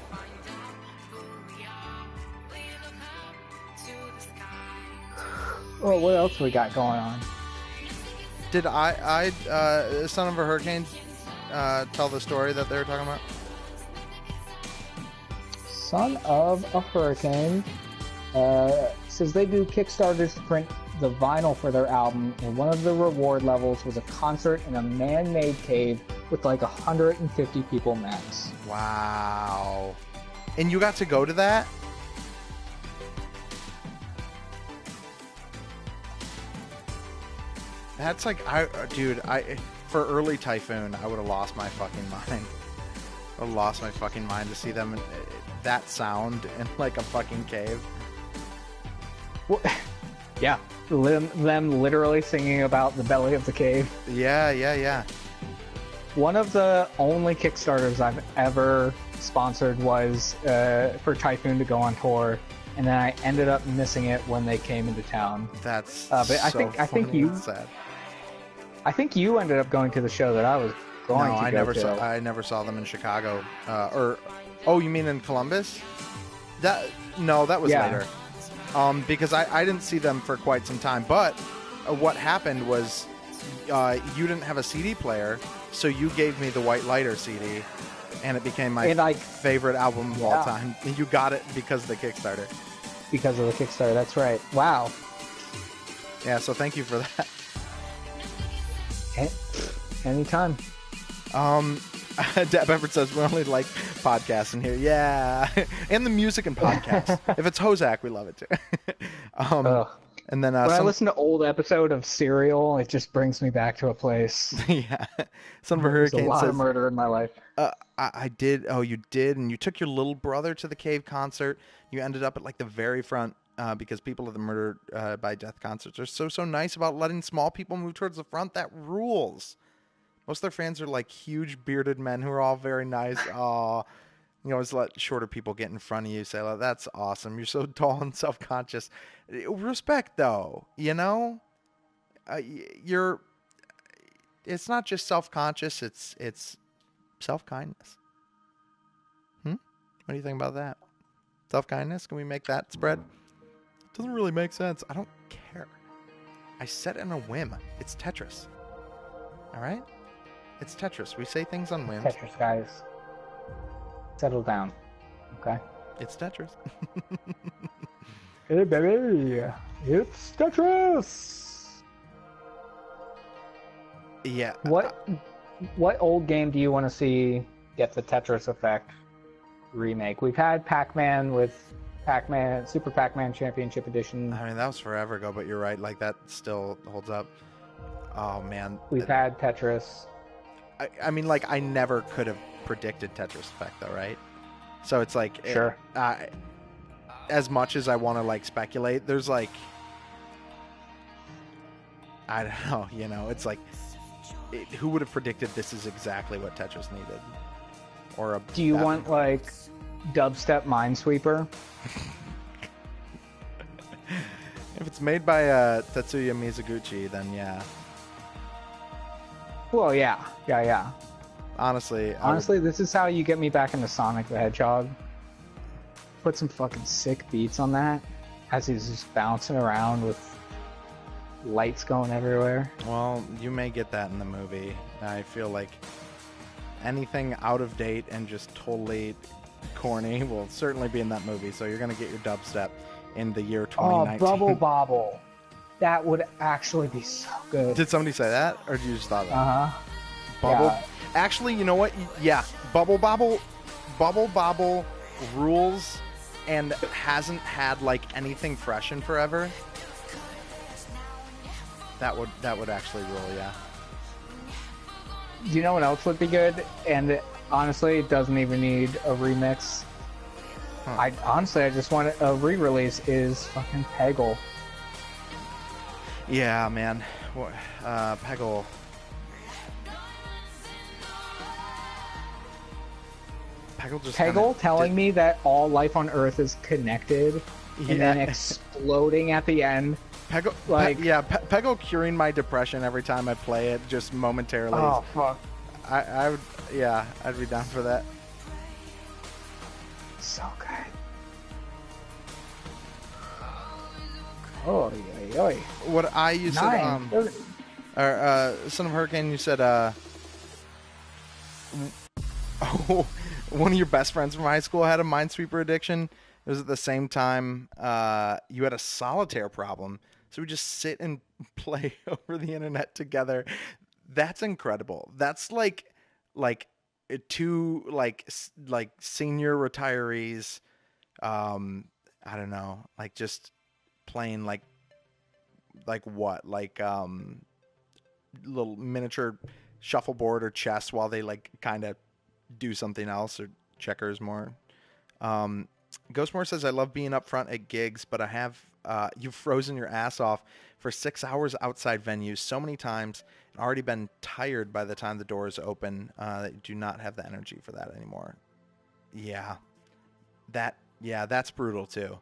Well, what else we got going on? Did Son of a Hurricane tell the story that they were talking about? Son of a Hurricane says they do Kickstarters to print the vinyl for their album, and one of the reward levels was a concert in a man-made cave with like 150 people max. Wow. And you got to go to that? That's like, dude, for early Typhoon, I would have lost my fucking mind. I would have lost my fucking mind to see them, that sound in like a fucking cave. Well, yeah, them literally singing about the belly of the cave. Yeah. One of the only Kickstarters I've ever sponsored was for Typhoon to go on tour, and then I ended up missing it when they came into town. That's but I think you. Sad. I think you ended up going to the show that I was going to. I never saw them in Chicago. You mean in Columbus? That was later. Because I didn't see them for quite some time. But what happened was you didn't have a CD player, so you gave me the White Lighter CD, and it became my favorite album of all time. And you got it because of the Kickstarter. Because of the Kickstarter, that's right. Wow. Yeah, so thank you for that. Anytime. Deb Everett says we only like podcasts in here. Yeah. And the music and podcasts. If it's Hozak, we love it too. And then when I listen to old episode of Serial, it just brings me back to a place. Yeah. Son of a Hurricane There's a lot of murder in my life. I did. Oh, you did. And you took your little brother to the Cave concert. You ended up at like the very front because people at the Murder by Death concerts are so nice about letting small people move towards the front. That rules. Most of their fans are like huge bearded men who are all very nice. Oh, you always let shorter people get in front of you. Say, oh, that's awesome. You're so tall and self-conscious. Respect, though. You know, it's not just self-conscious. It's self-kindness. What do you think about that? Self-kindness? Can we make that spread? It doesn't really make sense. I don't care. I said it on a whim. It's Tetris. All right? It's Tetris. We say things on whims. Tetris, guys. Settle down. Okay? It's Tetris. Hey, baby. It's Tetris. Yeah. What old game do you want to see get the Tetris effect remake? We've had Pac-Man with Super Pac-Man Championship Edition. I mean, that was forever ago, but you're right. Like, that still holds up. Oh, man. We've had Tetris. I mean, like, I never could have predicted Tetris Effect, though, right? So it's like, sure. As much as I want to like speculate, there's like, I don't know, you know, it's like, who would have predicted this is exactly what Tetris needed? Or do you want like dubstep Minesweeper? If it's made by Tetsuya Mizuguchi, then yeah. Well, yeah. Honestly, this is how you get me back into Sonic the Hedgehog. Put some fucking sick beats on that as he's just bouncing around with lights going everywhere. Well, you may get that in the movie. I feel like anything out of date and just totally corny will certainly be in that movie. So you're going to get your dubstep in the year 2019. Oh, Bubble Bobble. That would actually be so good. Did somebody say that, or did you just thought that? Uh-huh. Bubble. Yeah. Actually, you know what? Yeah, Bubble Bobble rules, and hasn't had like anything fresh in forever. That would actually rule, yeah. You know what else would be good? And honestly, it doesn't even need a remix. I just want a re-release. Is fucking Peggle. Yeah, man. Peggle. Peggle telling me that all life on Earth is connected, and then exploding at the end. Peggle, Peggle curing my depression every time I play it, just momentarily. Oh fuck! I would, yeah, I'd be down for that. So good. Oh, yeah. What you said, Son of Hurricane, you said, one of your best friends from high school had a Minesweeper addiction. It was at the same time you had a solitaire problem. So we just sit and play over the internet together. That's incredible. That's like two senior retirees. I don't know, like just playing little miniature shuffleboard or chess while they like kind of do something else, or checkers more. Ghostmore says, I love being up front at gigs, but I have you've frozen your ass off for 6 hours outside venues so many times and already been tired by the time the doors open that you do not have the energy for that anymore. Yeah, that's brutal too.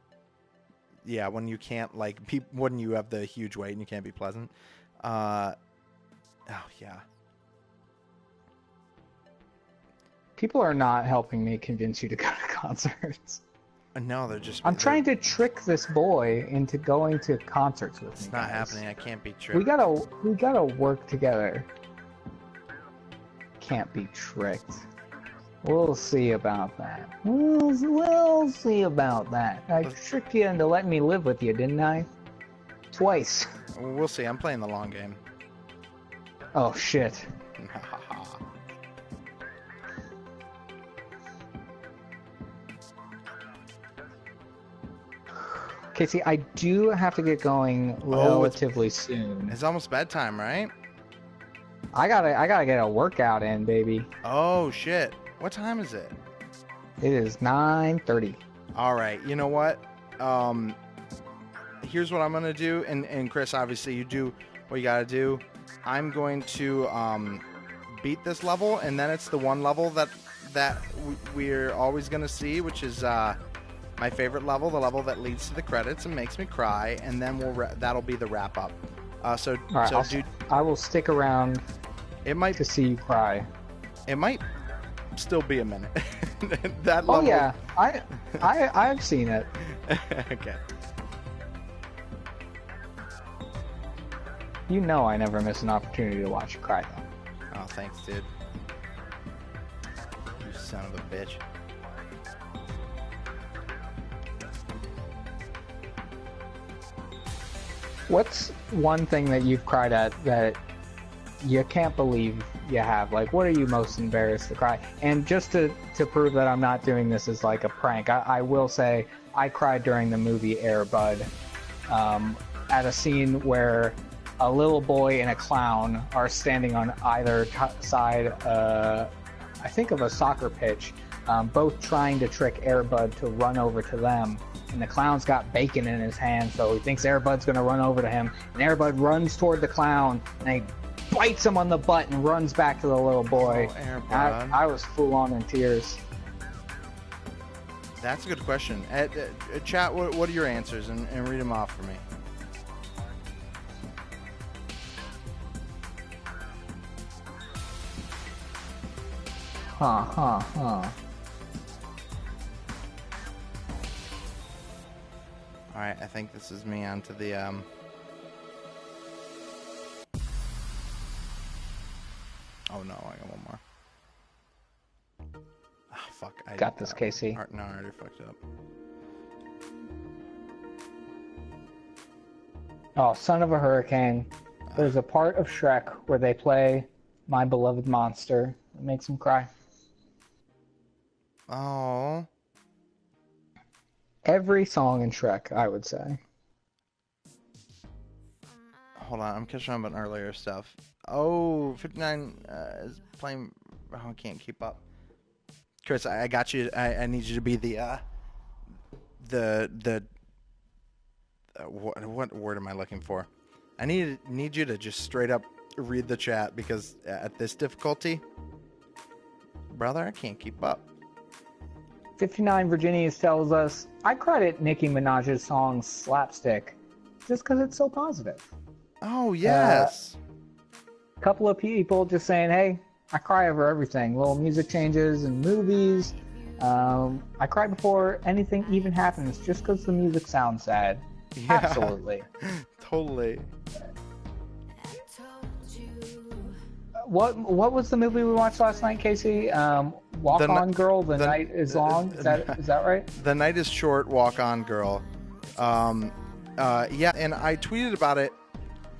Yeah, when you can't when you have the huge weight and you can't be pleasant. Oh yeah. People are not helping me convince you to go to concerts. No, they're just. I'm trying to trick this boy into going to concerts with me. It's not happening. I can't be tricked. We gotta work together. Can't be tricked. We'll see about that. We'll see about that. I tricked you into letting me live with you, didn't I? Twice. We'll see. I'm playing the long game. Oh shit. Casey, I do have to get going relatively soon. It's almost bedtime, right? I gotta get a workout in, baby. Oh shit! What time is it? It is 9:30. All right. You know what? Here's what I'm gonna do, and Chris, obviously, you do what you gotta do. I'm going to beat this level, and then it's the one level that we're always gonna see, which is my favorite level, the level that leads to the credits and makes me cry, and then that'll be the wrap up. All right, I will stick around. It might to see you cry. It might still be a minute. That level. Oh yeah, I've seen it. Okay. You know I never miss an opportunity to watch you cry, though. Oh, thanks, dude. You son of a bitch. What's one thing that you've cried at that you can't believe you have? Like, what are you most embarrassed to cry? And just to prove that I'm not doing this as like a prank, I will say I cried during the movie Air Bud at a scene where a little boy and a clown are standing on either side, I think of a soccer pitch, both trying to trick Air Bud to run over to them. And the clown's got bacon in his hand, so he thinks Air Bud's gonna run over to him. And Air Bud runs toward the clown, and he bites him on the butt and runs back to the little boy. Oh, Air Bud. I was full on in tears. That's a good question. Chat, what are your answers? And read them off for me. Huh. Alright, I think this is me onto the, Oh no, I got one more. Oh, fuck. I got this, Casey. No, I already fucked up. Oh, Son of a Hurricane. There's a part of Shrek where they play My Beloved Monster. It makes him cry. Oh. Every song in Shrek, I would say. Hold on, I'm catching up on earlier stuff. Oh, 59 is playing. Oh, I can't keep up. Chris, I got you. I need you to be the what word am I looking for? I need you to just straight up read the chat, because at this difficulty, brother, I can't keep up. 59 Virginians tells us, I credit Nicki Minaj's song Slapstick just because it's so positive. Oh, yes. A couple of people just saying, hey, I cry over everything. Little music changes and movies. I cry before anything even happens just because the music sounds sad. Yeah, absolutely. Totally. What was the movie we watched last night, Casey? Walk On Girl, The Night is Long. Is that right? The Night is Short, Walk On Girl. Yeah, and I tweeted about it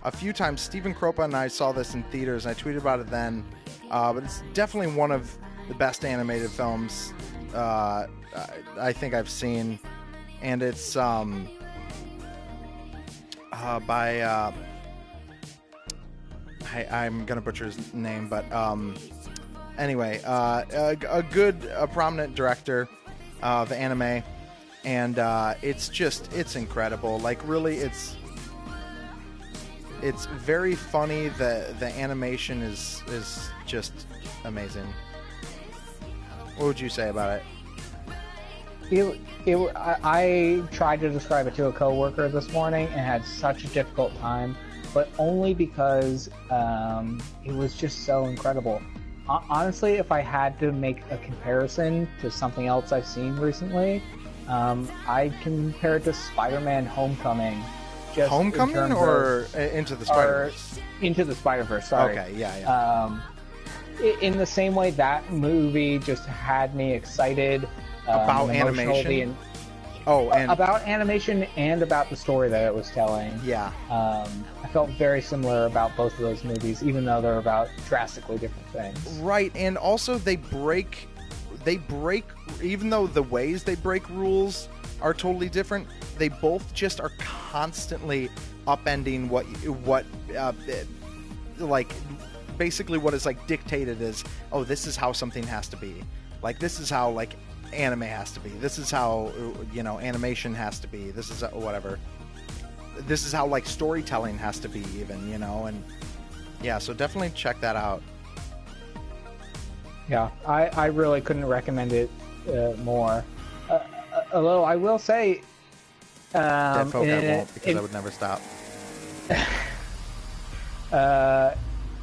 a few times. Stephen Kropa and I saw this in theaters, and I tweeted about it then. But it's definitely one of the best animated films I think I've seen. And it's by... I'm going to butcher his name, but anyway, a prominent director of anime. And it's incredible. Like, really, it's very funny. The animation is just amazing. What would you say about it? I tried to describe it to a coworker this morning and had such a difficult time, but only because it was just so incredible. Honestly, if I had to make a comparison to something else I've seen recently, I compare it to Spider-Man: Homecoming. Just Homecoming or Into the Spider-Verse? Into the Spider-Verse, sorry. Okay, yeah. In the same way that movie just had me excited about animation. About animation and about the story that it was telling. Yeah. I felt very similar about both of those movies, even though they're about drastically different things. Right, and also they break, even though the ways they break rules are totally different, they both just are constantly upending what like, basically what is, like, dictated is, oh, this is how something has to be. Like, this is how, like, anime has to be. This is how, animation has to be. This is whatever. This is how, like, storytelling has to be, even, and yeah, so definitely check that out. Yeah, I really couldn't recommend it more. Although I will say, Dead Folk I won't, because I would never stop.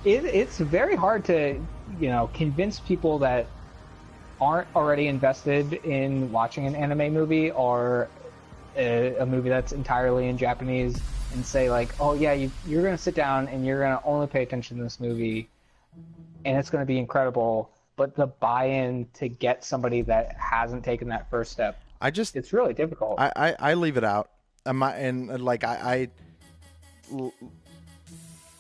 It's very hard to, convince people that aren't already invested in watching an anime movie or a movie that's entirely in Japanese and say, like, oh yeah, you're going to sit down and you're going to only pay attention to this movie and it's going to be incredible, but the buy-in to get somebody that hasn't taken that first step, it's really difficult. I leave it out.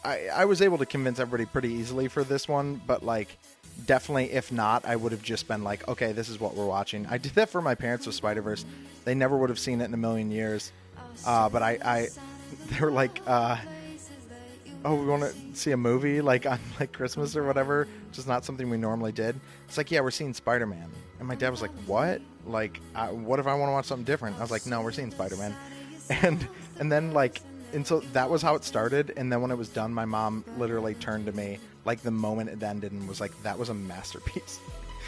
I was able to convince everybody pretty easily for this one, but, like, definitely, if not, I would have just been like, okay, this is what we're watching. I did that for my parents with Spider-Verse. They never would have seen it in a million years. But they were like, oh, we want to see a movie, like, on, like, Christmas or whatever, which is not something we normally did. It's like, yeah, we're seeing Spider-Man. And my dad was like, what? Like, what if I want to watch something different? I was like, no, we're seeing Spider-Man. And then, like, and so that was how it started. And then when it was done, my mom literally turned to me, like, the moment it ended, and was like, that was a masterpiece.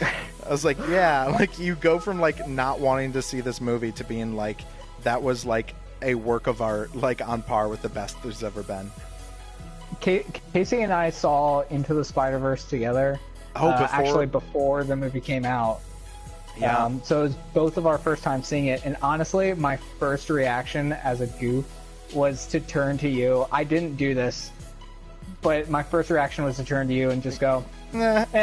I was like, yeah, like, you go from, like, not wanting to see this movie to being like, that was, like, a work of art, like, on par with the best there's ever been. Casey and I saw Into the Spider-Verse together. Actually, before the movie came out. Yeah. So it was both of our first time seeing it, and honestly, my first reaction as a goof was to turn to you. I didn't do this, but my first reaction was to turn to you and just go, because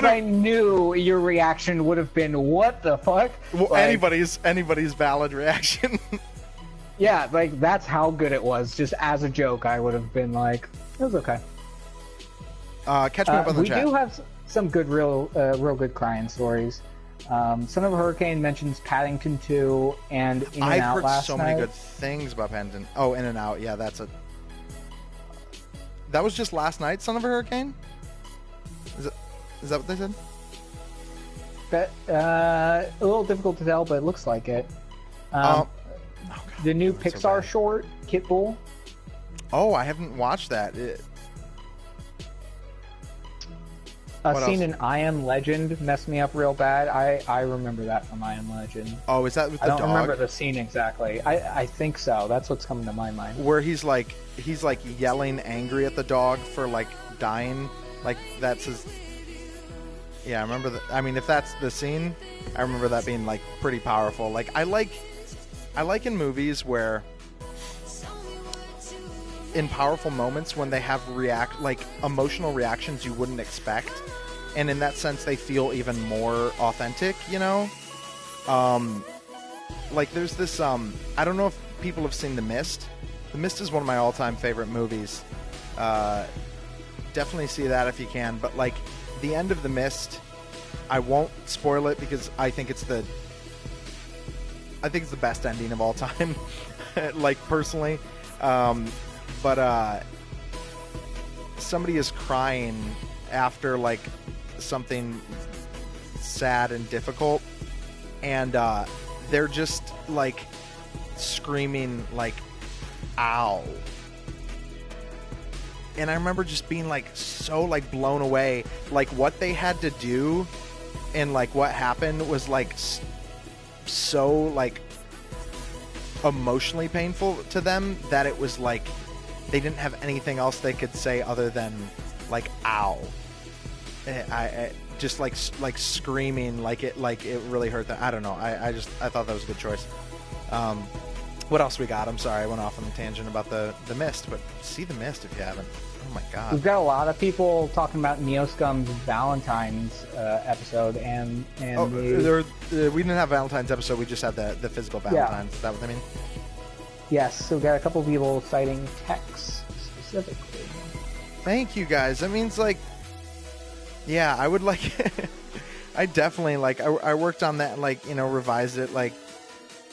I knew your reaction would have been, what the fuck? Well, like, anybody's valid reaction. Yeah, like, that's how good it was. Just as a joke, I would have been like, it was okay. Catch me up on the chat. We do have some good, real good crying stories. Son of a Hurricane mentions Paddington 2 and In and Out last night. I've heard so many good things about Paddington. Oh, In and Out, yeah, that was just last night, Son of a Hurricane? Is that what they said? A little difficult to tell, but it looks like it. The new Pixar short, Kit Bull. Oh, I haven't watched that. A scene in I Am Legend messed me up real bad. I remember that from I Am Legend. Oh, is that with the dog? I don't remember the scene exactly. I think so. That's what's coming to my mind. Where he's like yelling angry at the dog for, like, dying. Like, that's his... Yeah, I remember that. I mean, if that's the scene, I remember that being, like, pretty powerful. Like, I like in movies where, in powerful moments, when they have emotional reactions you wouldn't expect, and in that sense they feel even more authentic, like there's this I don't know if people have seen The Mist. The Mist is one of my all-time favorite movies. Definitely see that if you can. But like the end of The Mist, I won't spoil it because I think it's the best ending of all time. Like personally, but somebody is crying after like something sad and difficult, and they're just like screaming like ow. And I remember just being like so like blown away, like what they had to do and like what happened was like so like emotionally painful to them that it was like they didn't have anything else they could say other than like ow. I just like screaming like it really hurt them. I don't know. I thought that was a good choice. What else we got? I'm sorry, I went off on a tangent about the Mist, but see The Mist if you haven't. Oh my god. We've got a lot of people talking about Neoscum's Valentine's episode, and we didn't have Valentine's episode. We just had the physical Valentine's. Yeah. Is that what I mean? Yes. So we got a couple of people citing Tex specifically. Thank you guys. That means like, yeah, I would like. I definitely like. I worked on that, like, you know, revised it, like,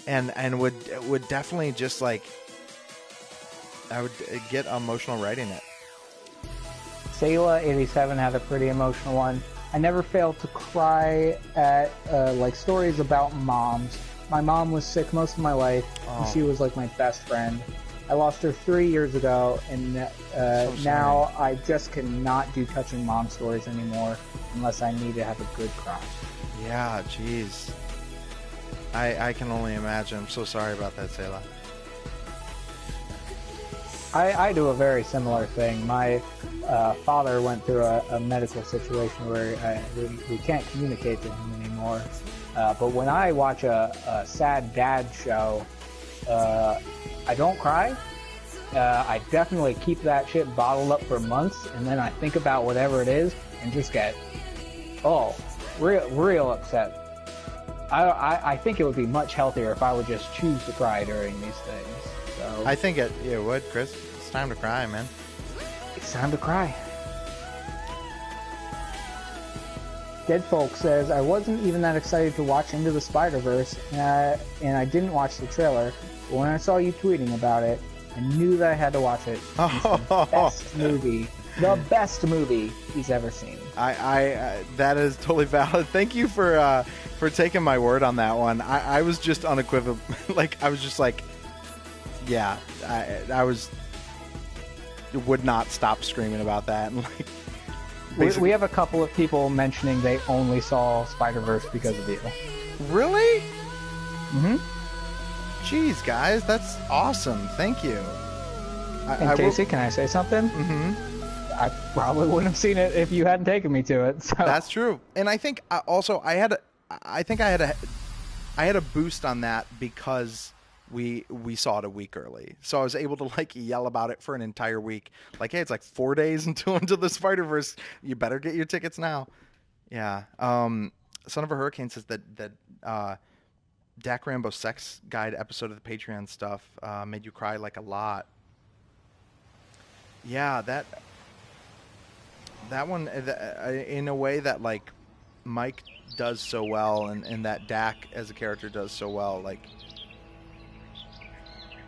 and would definitely just like. I would get emotional writing it. Sayla87 had a pretty emotional one. I never failed to cry at like stories about moms. My mom was sick most of my life, and she was like my best friend. I lost her 3 years ago, and now I just cannot do touching mom stories anymore unless I need to have a good cry. Yeah, jeez. I can only imagine. I'm so sorry about that, Sayla. I do a very similar thing. My father went through a medical situation where we can't communicate to him anymore. But when I watch a sad dad show, I don't cry. I definitely keep that shit bottled up for months, and then I think about whatever it is and just get, real upset. I think it would be much healthier if I would just choose to cry during these things. So, I think it would, Chris. It's time to cry, man. It's time to cry. Dead Folk says, I wasn't even that excited to watch Into the Spider-Verse, and I didn't watch the trailer, but when I saw you tweeting about it, I knew that I had to watch it. It's the best movie he's ever seen. I that is totally valid. Thank you for taking my word on that one. I was just unequivocal. Like, I was just like, yeah, I would not stop screaming about that. And like, we have a couple of people mentioning they only saw Spider-Verse because of you. Really? Mm-hmm. Jeez, guys, that's awesome. Thank you. And Casey, can I say something? Mm-hmm. I probably wouldn't have seen it if you hadn't taken me to it. So. That's true. And I think also I had a boost on that because we saw it a week early. So I was able to like yell about it for an entire week. Like, hey, it's like 4 days until Into the Spider-Verse. You better get your tickets now. Yeah. Son of a Hurricane says that Dak Rambo's sex guide episode of the Patreon stuff made you cry like a lot. Yeah, that one in a way that like Mike does so well, and that Dak as a character does so well, like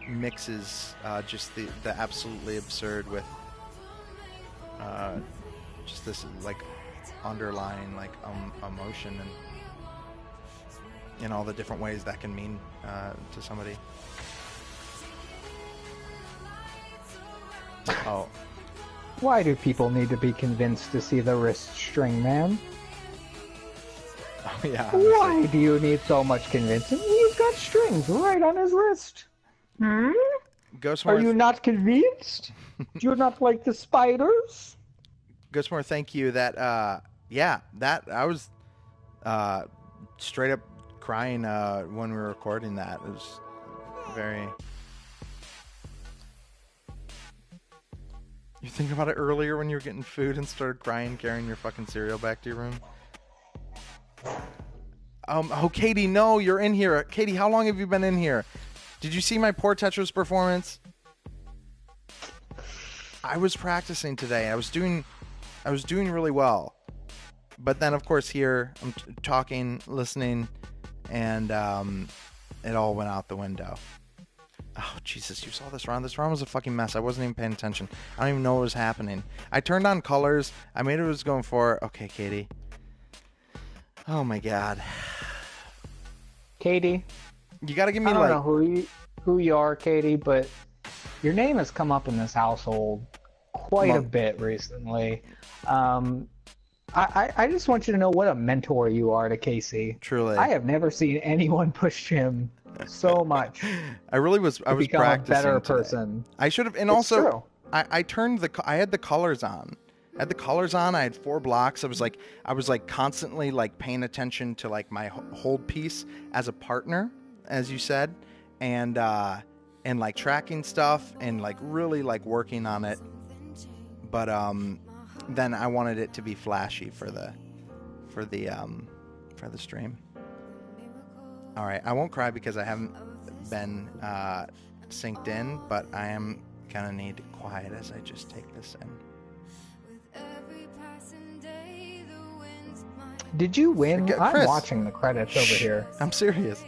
mixes just the absolutely absurd with just this like underlying like emotion and in all the different ways that can mean to somebody. Oh. Why do people need to be convinced to see the wrist string, man? Oh, yeah. Why do you need so much convincing? He's got strings right on his wrist. Hmm? Are you not convinced? Do you not like the spiders? Ghostmore, thank you. That that I was straight up crying when we were recording that. It was very. You think about it earlier when you were getting food and started crying, carrying your fucking cereal back to your room? Oh, Katie, no, you're in here. Katie, how long have you been in here? Did you see my poor Tetris performance? I was practicing today. I was doing really well. But then, of course, here I'm talking, listening, and it all went out the window. Oh, Jesus, you saw this round? This round was a fucking mess. I wasn't even paying attention. I don't even know what was happening. I turned on colors. I made it was going for... Okay, Katie. Oh, my God. Katie? You got to give me, I don't know who you are, Katie, but your name has come up in this household quite a bit recently. I just want you to know what a mentor you are to Casey. Truly. I have never seen anyone push him so much. I was practicing a better today. Person. I should have, and it's also true. I had the colors on. I had 4 blocks. I was like constantly like paying attention to like my hold piece as a partner, as you said, and like tracking stuff and like really like working on it. But then I wanted it to be flashy for the stream. All right, I won't cry because I haven't been synced in, but I am gonna need quiet as I just take this in. Did you win? Chris, I'm watching the credits over here. I'm serious.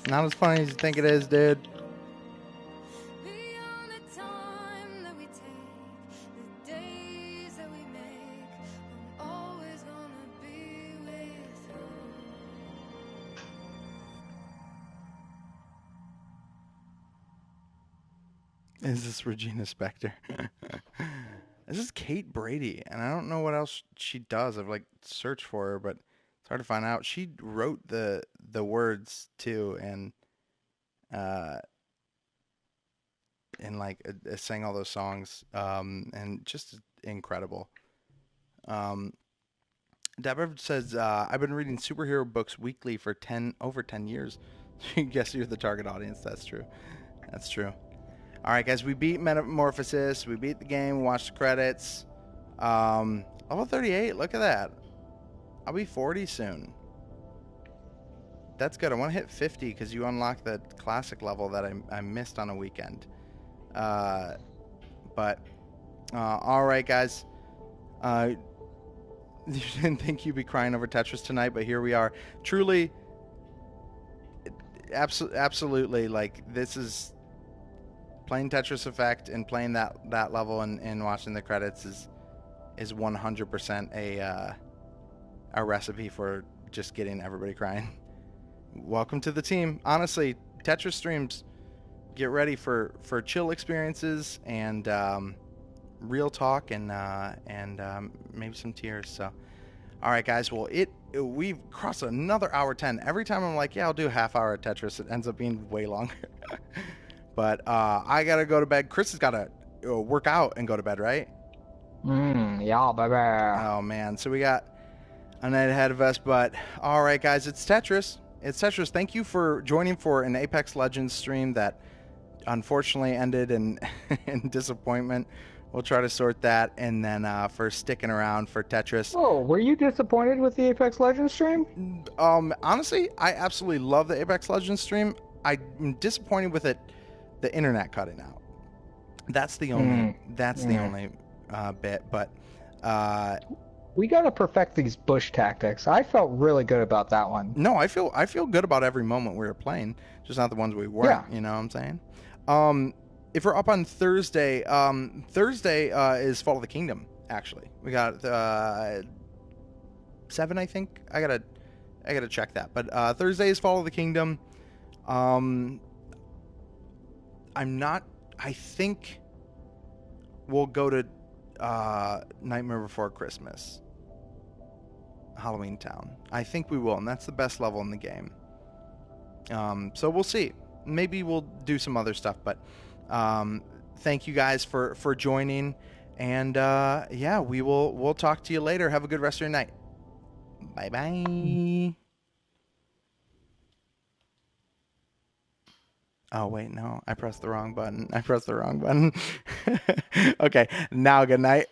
Not as funny as you think it is, dude. Is this Regina Spektor? This is Kate Brady, and I don't know what else she does. I've like searched for her, but it's hard to find out. She wrote the words too, and like sang all those songs, and just incredible. Deborah says, I've been reading superhero books weekly for over 10 years. Guess you're the target audience. That's true. That's true. All right, guys, we beat Metamorphosis. We beat the game. We watched the credits. Level 38. Look at that. I'll be 40 soon. That's good. I want to hit 50 because you unlock the classic level that I missed on a weekend. But all right, guys. You didn't think you'd be crying over Tetris tonight, but here we are. Truly, absolutely, like, this is playing Tetris Effect and playing that level and watching the credits is 100% a recipe for just getting everybody crying. Welcome to the team. Honestly, Tetris streams, get ready for chill experiences and real talk and maybe some tears. So, all right, guys. Well, we've crossed another hour 10. Every time I'm like, yeah, I'll do a half hour of Tetris. It ends up being way longer. But I gotta go to bed. Chris has gotta work out and go to bed, right? Yeah, baby. Oh man, so we got a night ahead of us. But all right, guys, it's Tetris. It's Tetris. Thank you for joining for an Apex Legends stream that unfortunately ended in disappointment. We'll try to sort that, and then for sticking around for Tetris. Oh, were you disappointed with the Apex Legends stream? Honestly, I absolutely love the Apex Legends stream. I'm disappointed with it. The internet cutting out. That's the only. The only bit. But We got to perfect these bush tactics. I felt really good about that one. No, I feel good about every moment we were playing, just not the ones we weren't. Yeah. You know what I'm saying? If we're up on Thursday, Thursday is Fall of the Kingdom. Actually, we got 7, I think. I gotta check that. But Thursday is Fall of the Kingdom. I'm not. I think we'll go to Nightmare Before Christmas, Halloween Town. I think we will, and that's the best level in the game. So we'll see. Maybe we'll do some other stuff, but thank you guys for joining, and yeah, we'll talk to you later. Have a good rest of your night. Bye bye. Oh wait, no, I pressed the wrong button. Okay, now good night.